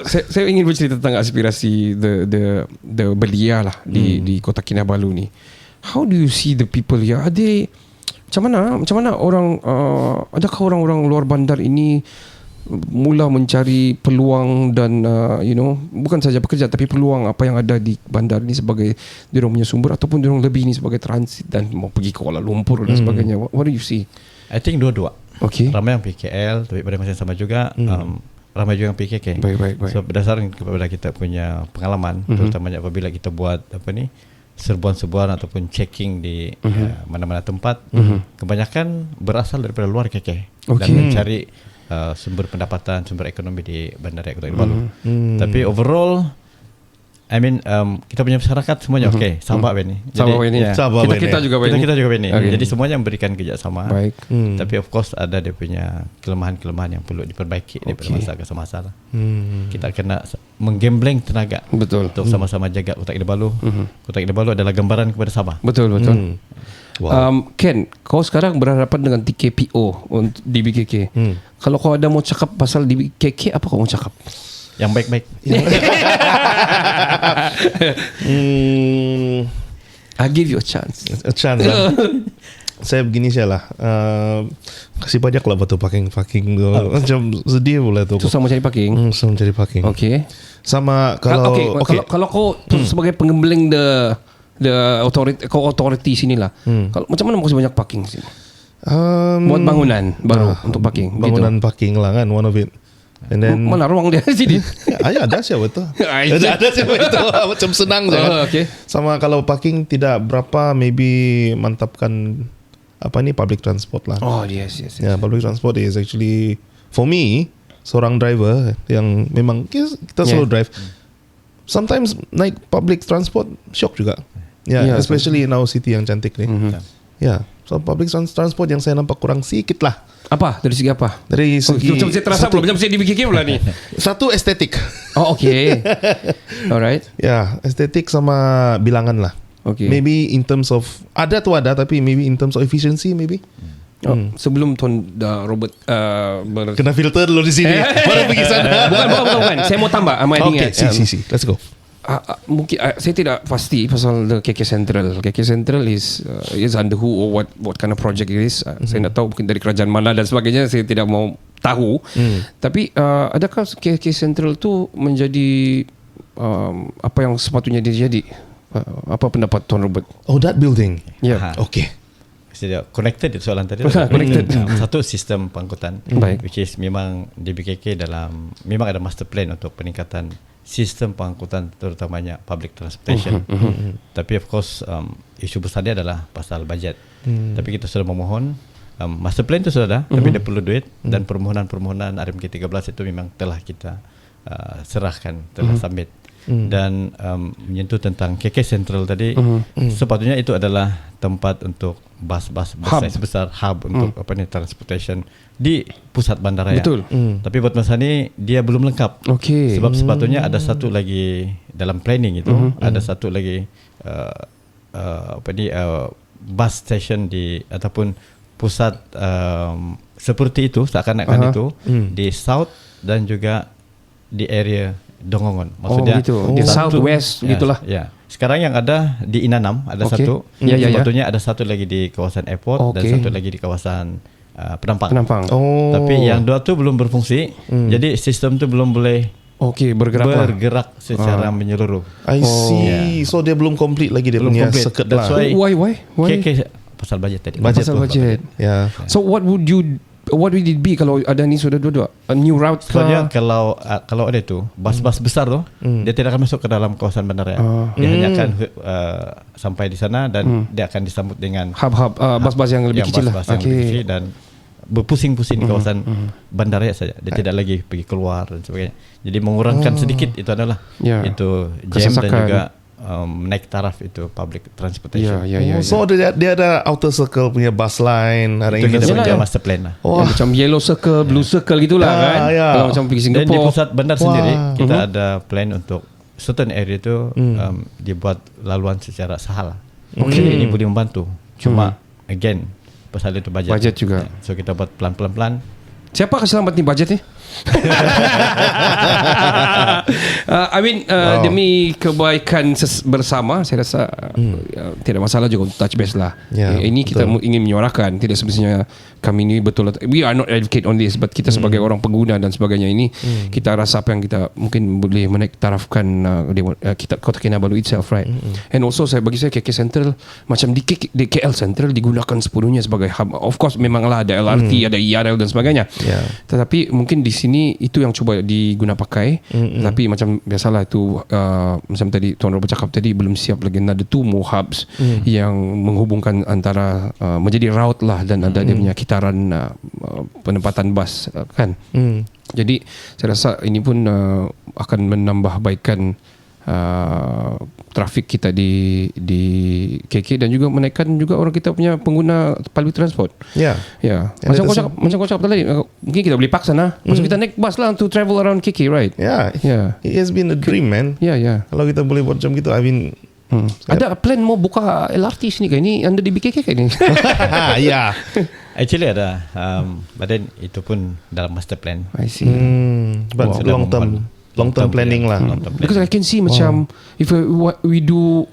Saya ingin bercerita tentang aspirasi the belia lah di Kota Kinabalu ni. How do you see the people here? Are they macam mana orang adakah orang-orang luar bandar ini mula mencari peluang dan bukan saja bekerja tapi peluang apa yang ada di bandar ini sebagai diorang punya sumber ataupun diorang lebih ini sebagai transit dan mau pergi ke Kuala Lumpur dan sebagainya. What do you see? I think dua-dua. Okay. Ramai yang PKL tapi pada masa yang sama juga ramai juga yang PKK. Baik. So berdasarkan kepada kita punya pengalaman, terutamanya apabila kita buat serbuan-serbuan ataupun checking di mana-mana tempat, kebanyakan berasal daripada luar KK dan mencari sumber pendapatan, sumber ekonomi di Bandaraya Kota Kinabalu. Tapi overall I mean kita punya masyarakat semuanya okey, Sabah ni. Sabah ni. Sabah Kita ni. juga ni. Kita juga ini. Okay. Jadi semuanya memberikan kerjasama. Baik. Tapi of course ada dia punya kelemahan-kelemahan yang perlu diperbaiki daripada masa ke masa lah. Kita kena menggembleng tenaga Betul. untuk sama-sama jaga Kota Kinabalu. Kota Kinabalu adalah gambaran kepada Sabah. Betul. Wow. Ken, kau sekarang berhadapan dengan TKPO untuk DBKK. Kalau kau ada mau cakap pasal DBKK, apa kau mau cakap? Yang baik-baik. I give you a chance. A chance lah. Saya begini saya lah. Kasih pajak lah batu parking macam sedih pula tu. Susah mau cari parking. Susah mencari parking. Okay. Sama kalau Kalau kau tu sebagai pengembleng the authority sini lah. Kalau macam mana mau kasih banyak parking sini? Buat bangunan baru untuk parking. Bangunan parking lah kan, one of it. And then Mana ruang dia sini? ada siapa tu? Ada siapa itu? Macam senang je kan. Okay. Sama kalau parking tidak berapa, maybe mantapkan public transport lah. Oh yes. Yeah, public transport is actually for me seorang driver yang memang kita selalu drive. Sometimes naik public transport shock juga. Yeah, especially in our city yang cantik ni. Yeah, so public transport yang saya nampak kurang sikit lah. Apa? Dari segi apa? Dari segi Macam saya terasa pula macam saya DBKK pula ni. satu estetik. Oh okay. Alright. Ya, estetik sama bilangan lah. Okay. Maybe in terms of ada tapi maybe in terms of efficiency maybe. Sebelum Tuan Robert Kena filter dulu di sini. Baru pergi sana. bukan. Saya mau tambah. Okay, si. Let's go. Mungkin saya tidak pasti pasal the KK Central. KK Central is under who or what kind of project it is. Saya tidak tahu mungkin dari kerajaan mana dan sebagainya. Saya tidak mau tahu. Tapi adakah KK Central tu menjadi apa yang sepatutnya dia jadi? Apa pendapat Tuan Robert? Oh, that building. Ya. Okay. Connected soalan tadi. Connected. Satu sistem pengangkutan, which is memang DBKK memang ada master plan untuk peningkatan sistem pengangkutan terutamanya public transportation. Tapi of course isu besar dia adalah pasal bajet. Tapi kita sudah memohon master plan itu sudah ada, tapi dia perlu duit dan permohonan RMK 13 itu memang telah kita serahkan, telah submit. Dan menyentuh tentang KK Central tadi, sepatutnya itu adalah tempat untuk bas-bas besar hub untuk transportation di pusat bandaraya. Betul. Tapi buat masa ni dia belum lengkap. Okay. Sebab sepatutnya ada satu lagi dalam planning itu, ada satu lagi bus station ataupun pusat seperti itu seakan-akan itu di south dan juga di area Dongongon. Maksudnya di southwest gitulah. Ya. Sekarang yang ada di Inanam ada satu. Sepatutnya ada satu lagi di kawasan airport dan satu lagi di kawasan Penampang. Tapi yang dua tu belum berfungsi. Jadi sistem tu belum boleh bergerak secara menyeluruh. I see. So dia belum complete lagi dia punya circuit lah. Why? KK pasal bajet tadi. Pasal bajet. Yeah. So what would it be kalau ada ni sudah dua-dua? A new route? Sebenarnya kalau ada tu bas-bas besar tu, dia tidak akan masuk ke dalam kawasan bandaraya. Dia hanya akan sampai di sana dan dia akan disambut dengan hub bas-bas yang lebih kecil lah. Yang lebih kecil dan berpusing-pusing di kawasan bandaraya saja. Dia tidak lagi pergi keluar dan sebagainya. Jadi mengurangkan sedikit itu adalah itu jam dan juga naik taraf itu public transportation. So dia ada outer circle punya bus line, ada itu kita inner punya circle. master plan lah. Macam yellow circle, blue circle gitulah kan. Kalau macam pergi Dan di Singapore. pusat bandar sendiri kita ada plan untuk certain area itu dibuat laluan secara sahal. Ini boleh membantu. Cuma again pasal itu bajet juga. So kita buat pelan-pelan. Siapa kasih selamat ni bajet ni? Demi kebaikan bersama, saya rasa tidak masalah juga untuk touch base lah. Ini kita ingin menyuarakan. Tidak semestinya kami ini betul. We are not advocate on this, but kita sebagai orang pengguna dan sebagainya ini, kita rasa apa yang kita mungkin boleh menaik tarafkan kita Kota Kinabalu itself, right? And also bagi saya KK Central macam di KL Central digunakan sepenuhnya sebagai hub. Of course memanglah ada LRT, ada IRL dan sebagainya. Tetapi mungkin di sini itu yang cuba diguna pakai. Tapi macam biasalah itu macam tadi Tuan Robert cakap tadi, belum siap lagi. Ada 2 more hubs yang menghubungkan antara menjadi route lah, dan ada dia punya kitaran penempatan bas kan. Jadi saya rasa ini pun akan menambah baikan trafik kita di KK dan juga menaikkan juga orang kita punya pengguna public transport. Ya. Ya. Yeah, Macam kau cakap tadi, mungkin kita boleh paksa lah. Maksud kita naik bus lah to travel around KK, right? Ya. Yeah. It has been a dream, man. Ya, ya. Kalau kita boleh buat macam gitu, I mean Ada plan mau buka LRT sini ke? Ini under DBKK ke ni? ya. Actually ada, but then itu pun dalam master plan. I see. But long term planning lah. Because I can see macam if we do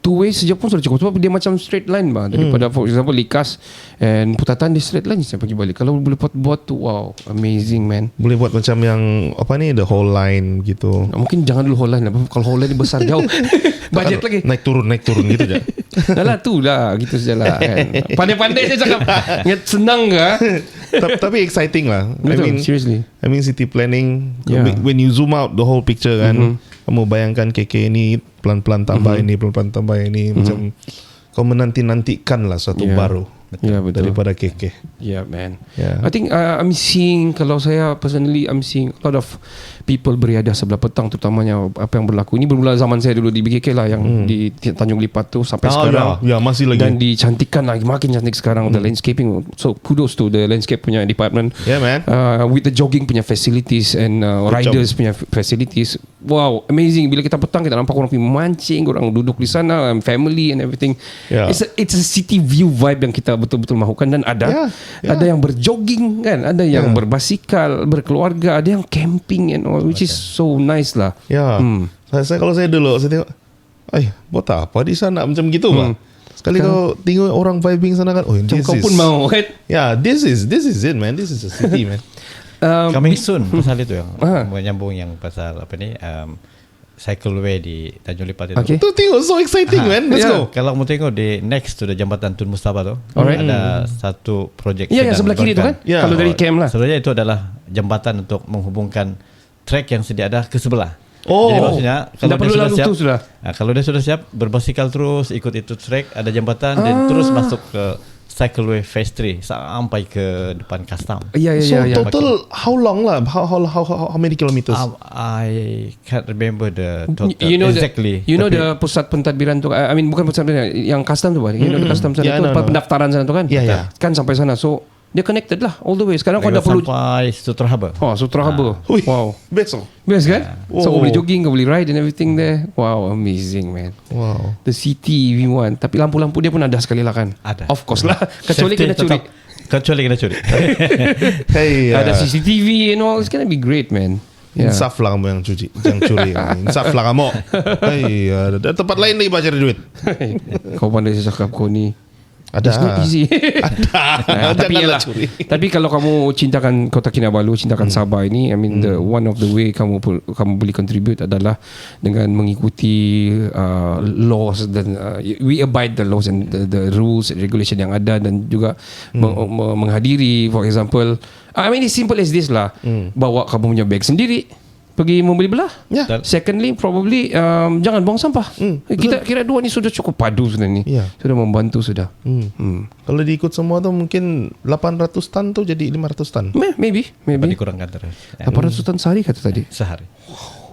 two ways saja pun sudah cukup. Sebab dia macam straight line bah. Daripada for example Likas and Putatan dia straight line saya pergi balik. Kalau boleh buat tu, wow, amazing man. Boleh buat macam yang apa ni, the whole line gitu. Mungkin jangan dulu whole line lah. Kalau whole line ni besar jauh. Budget lagi. Naik turun gitu je. Dah lah tu lah, gitu sajalah kan. Pandai-pandai saya cakap. Ingat senang ke? Tapi exciting lah. Betul, seriously. I mean city planning, Yeah. when you zoom out the whole picture kan, kamu bayangkan KK ini pelan-pelan tambah ini, pelan-pelan tambah ini, macam kau menanti-nantikan lah suatu Yeah. baru Ya, betul. daripada KK. Yeah, man. Yeah. I think I'm seeing, kalau saya personally, I'm seeing a lot of people beriadah sebelah petang, terutamanya apa yang berlaku. Ini bermula zaman saya dulu di BKK lah, yang di Tanjung Lipat tu sampai sekarang. Ya, masih lagi. Dan dicantikkan lagi, makin cantik sekarang the landscaping. So kudos to the landscape punya department. Yeah, man. With the jogging punya facilities and riders punya facilities. Wow, amazing. Bila kita petang, kita nampak orang pergi memancing, orang duduk di sana, family and everything. Yeah. It's a city view vibe yang kita betul-betul mahukan. Dan ada yang berjogging kan, ada yang berbasikal, berkeluarga, ada yang camping and all, which is so nice lah. Ya. Kalau saya dulu, saya tengok, buat apa di sana macam gitu Pak. Sekali kau tengok orang vibing sana kan, this Kau is, pun mau kan? yeah, this is it, man. This is a city, man. Coming soon pasal itu yang menyambung yang pasal apa ni, cycleway di Tanjung Lipat itu. Okay. Tu tengok, so exciting, man. Let's go. Kalau mau tengok di next tu ada jambatan Tun Mustafa tu, Alright. ada satu projek Ya, yang sebelah kiri tu kan? Ya. Kalau dari camp lah. Sebenarnya itu adalah jambatan untuk menghubungkan trek yang sedia ada ke sebelah. Oh. Jadi maksudnya kalau Dah perlu dia sudah lalu siap, tu sudah. Kalau dia sudah siap berbasikal terus ikut itu trek, ada jambatan dan terus masuk ke cycleway phase 3 sampai ke depan custom. Ya, So ya, ya. total how long lah? How many kilometers? I can't remember the total exactly. You know Tapi the pusat pentadbiran tu, I mean bukan pusat pentadbiran, yang custom tu, you know the custom sana Yeah, tu, I know. pendaftaran sana tu kan? Yeah, yeah. Kan sampai sana. So dia connected lah all the way. Sekarang kau dah perlu sampai Sutra Harbour. Sutra Harbour. Ui, Wow. best. Best kan? So Wow. kau boleh jogging, kau boleh ride and everything there. Wow, amazing man. Wow. The city we want. Tapi lampu-lampu dia pun ada sekali lah kan? Ada. Of course lah. Kecuali Safety kena curi. tetap- Kecuali kena curi. Hey, Ada CCTV and all. It's gonna be great man. Yeah. insaf lah kamu yang cuci, yang curi. Insaf lah kamu. Hey, ada tempat lain lagi baca duit. Kau pandai saya cakap kau ni. Ada. It's not easy. Tapi Janganlah yalah. curi. Tapi kalau kamu cintakan Kota Kinabalu, cintakan Sabah ini, I mean the one of the way kamu boleh contribute adalah dengan mengikuti laws dan we abide the laws and the rules and regulation yang ada, dan juga menghadiri, for example, I mean it's simple as this lah. Bawa kamu punya bag sendiri, pergi membeli belah. Ya. Secondly, probably jangan buang sampah. Kita kira dua ni sudah cukup padu sudah ni. Ya. Sudah membantu sudah. Kalau diikut semua tu mungkin 800 tan tu jadi 500 tan. Maybe. Dikurangkan terus. 800 tan sehari kata tadi. Sehari.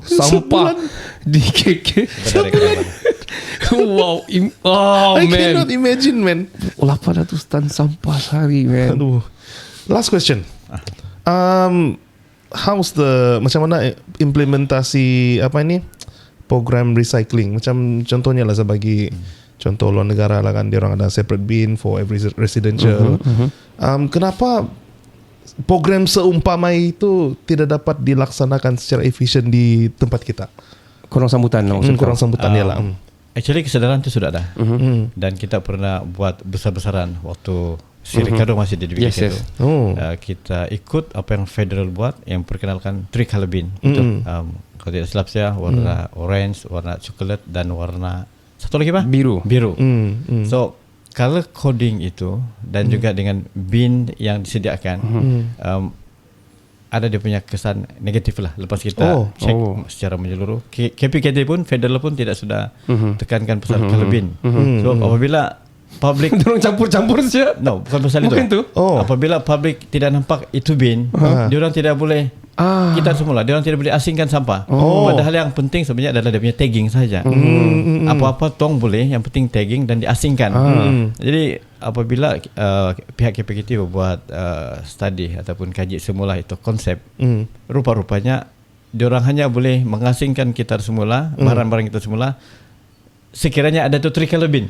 Sampah di KK. Sebulan. Wow. I cannot imagine, man. 800 tan sampah sehari, man. Aduh. Last question. How's the, macam mana implementasi apa ini, program recycling? Macam contohnya lah, saya bagi contoh luar negara lah kan, dia orang ada separate bin for every residential. Kenapa program seumpama itu tidak dapat dilaksanakan secara efisien di tempat kita? Kurang sambutan lah maksud Kurang kau. sambutan ya lah. Actually kesedaran itu sudah ada. Dan kita pernah buat besar-besaran waktu si Ricardo masih di Yes, BKK yes. itu. Oh. Kita ikut apa yang federal buat, yang perkenalkan 3 color bin. Kalau tidak silap saya, warna orange, warna coklat dan warna satu lagi apa? Biru. So color coding itu dan juga dengan bin yang disediakan, ada dia punya kesan negatif lah lepas kita cek secara menyeluruh. KPKT pun, federal pun tidak sudah tekankan pasal color bin. So apabila public Diorang campur-campur saja. bukan pasal Bukan itu. tu. Apabila public tidak nampak itu bin, diorang tidak boleh kita semula. Dia orang tidak boleh asingkan sampah. Padahal yang penting sebenarnya adalah dia punya tagging saja. Apa-apa tong boleh, yang penting tagging dan diasingkan. Jadi apabila pihak KPKT buat study ataupun kaji semula itu konsep, rupa-rupanya dia orang hanya boleh mengasingkan kita semula, barang-barang kita semula sekiranya ada tu trickle bin.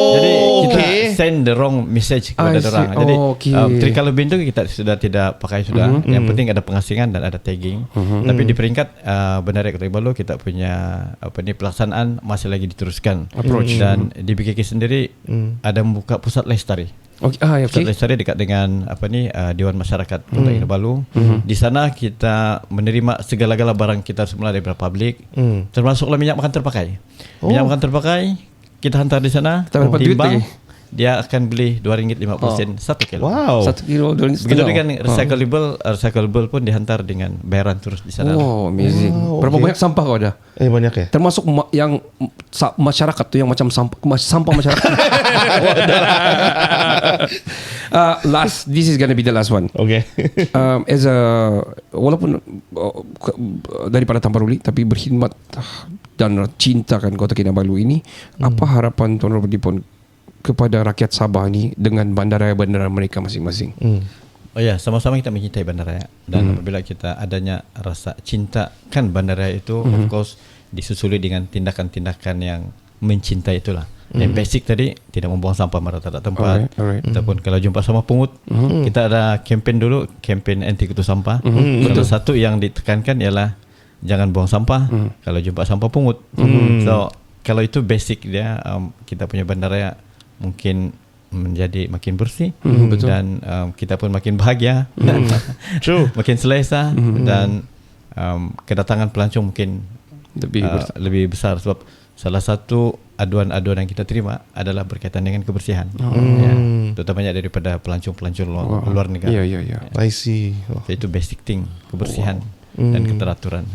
Jadi kita send the wrong message kepada orang. Jadi trickle bin tu kita sudah tidak pakai sudah. Yang penting ada pengasingan dan ada tagging. Tapi di peringkat Bandaraya Kota Kinabalu kita punya pelaksanaan masih lagi diteruskan. Dan di BKK sendiri ada membuka pusat lestari. Pusat lestari dekat dengan Dewan Masyarakat Kota Kinabalu. Di sana kita menerima segala-gala barang kita semula daripada publik, termasuklah minyak makan terpakai. Minyak makan terpakai kita hantar di sana, timbang dia akan beli RM2.50 1 kilo. Wow. 1 kilo Begitu dengan recyclable pun dihantar dengan bayaran terus di sana. Amazing. Berapa banyak sampah kau ada? Banyak ya. Termasuk yang masyarakat tu yang macam sampah masyarakat. Last, this is gonna be the last one. Okay. As a walaupun daripada Tampar Uli tapi berkhidmat dan cintakan Kota Kinabalu ini, apa harapan Tuan Robert Dipon kepada rakyat Sabah ni dengan bandaraya-bandaraya mereka masing-masing? Sama-sama kita mencintai bandaraya. Dan apabila kita adanya rasa cinta kan bandaraya itu of course disusuli dengan tindakan-tindakan yang mencintai itulah. Yang basic tadi, tidak membuang sampah merata tak tempat. Ataupun kalau jumpa sama pungut, kita ada kempen dulu, kempen anti kutu sampah. Salah satu yang ditekankan ialah jangan buang sampah kalau jumpa sampah pungut. So kalau itu basic dia, kita punya bandaraya mungkin menjadi makin bersih dan kita pun makin bahagia, makin selesa dan kedatangan pelancong mungkin lebih besar sebab salah satu aduan-aduan yang kita terima adalah berkaitan dengan kebersihan, terutamanya daripada pelancong-pelancong luar negara. I see. So, itu basic thing, kebersihan dan keteraturan.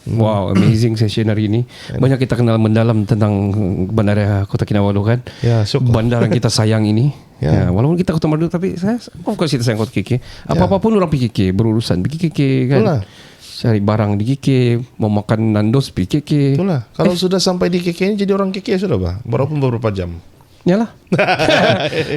Wow, amazing session hari ini. Banyak kita kenal mendalam tentang Bandaraya Kota Kinabalu kan. Syukur. Bandar yang kita sayang ini. Walaupun kita Kota Kinabalu tapi saya bukan kita sayang Kota KK. Apa-apa pun orang pergi KK, berurusan pergi KK kan. Itulah. Cari barang di KK, mau makan Nandos pergi KK. Itulah. Kalau sudah sampai di KK ini jadi orang KK sudah walaupun beberapa jam. Yalah.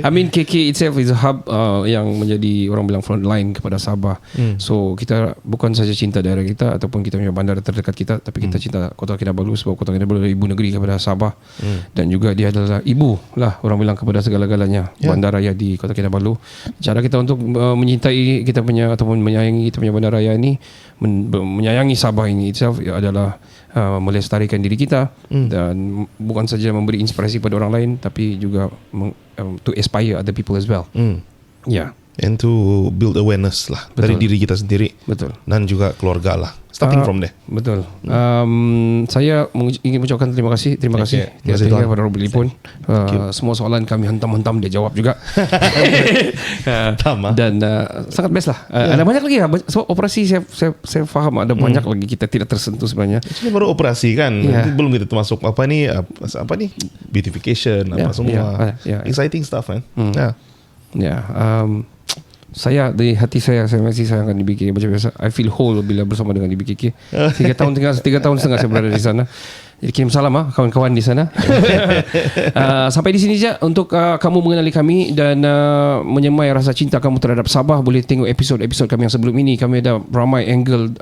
I mean KK itself is a hub yang menjadi orang bilang front line kepada Sabah. So kita bukan saja cinta daerah kita ataupun kita punya bandar terdekat kita, tapi kita cinta Kota Kinabalu sebab Kota Kinabalu adalah ibu negeri kepada Sabah. Dan juga dia adalah ibu lah orang bilang kepada segala-galanya bandaraya di Kota Kinabalu. Cara kita untuk menyintai kita punya ataupun menyayangi kita punya bandaraya ini, menyayangi Sabah ini itself adalah melestarikan diri kita dan bukan saja memberi inspirasi pada orang lain tapi juga to inspire other people as well. And to build awareness lah dari diri kita sendiri. Betul. Dan juga keluarga lah. Starting from there. Betul. Saya ingin mengucapkan terima kasih kepada Robert Dipon. Semua soalan kami hentam-hentam dia jawab juga. Dan sangat best lah. Ada banyak lagi sebab operasi saya faham ada banyak lagi kita tidak tersentuh sebenarnya. Ini baru operasi kan. Belum kita termasuk apa nih beautification apa semua. Exciting stuff kan. Saya dari hati saya masih sayangkan di BKK macam biasa. I feel whole bila bersama dengan di BKK. 3 tahun setengah saya berada di sana. Jadi kirim salam kawan-kawan di sana. Sampai di sini saja untuk kamu mengenali kami dan menyemai rasa cinta kamu terhadap Sabah. Boleh tengok episod-episod kami yang sebelum ini. Kami ada ramai angle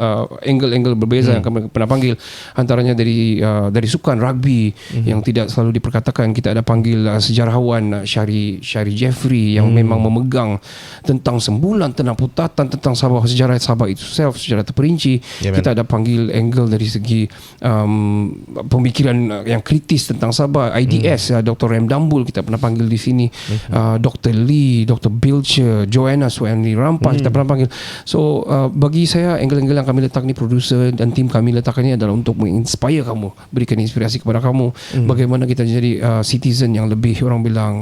berbeza yang kami pernah panggil. Antaranya dari sukan rugby yang tidak selalu diperkatakan. Kita ada panggil sejarawan Syari Jeffrey yang memang memegang tentang sembulan, tentang putatan, tentang Sabah, sejarah Sabah itu sejarah terperinci. Kita ada panggil angle dari segi pemikiran yang kritis tentang Sabah, IDS, Dr. Rem Dambul kita pernah panggil di sini, Dr. Lee, Dr. Bilcher, Joanna Suwani Rampas kita pernah panggil. So bagi saya angle-angle yang kami letak ni, producer dan tim kami letakkan ni adalah untuk menginspire kamu, berikan inspirasi kepada kamu bagaimana kita jadi citizen yang lebih orang bilang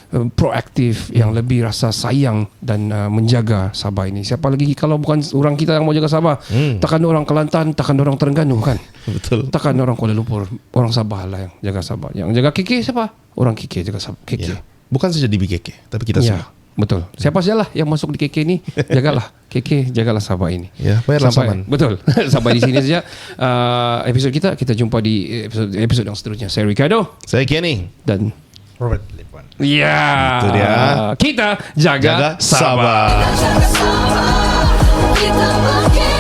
proaktif, yang lebih rasa sayang dan menjaga Sabah ini. Siapa lagi kalau bukan orang kita yang mau jaga Sabah? Takkan orang Kelantan, takkan orang Terengganu kan? Betul. Takkan orang Kuala Lumpur, orang Sabah lah yang jaga Sabah. Yang jaga KK siapa? Orang KK jaga Sabah. KK. Bukan saja di BKK, tapi kita semua. Betul. Siapa sajalah yang masuk di KK ni, jagalah KK, jagalah Sabah ini. Ya, bayarlah saman. Betul. Sampai di sini saja episod kita jumpa di episod yang seterusnya. Saya Ricardo Saya Kenny. dan Robert Lipuan. ya, Itu dia. kita jaga Jaga Sabah. Sabah. Kita bangkit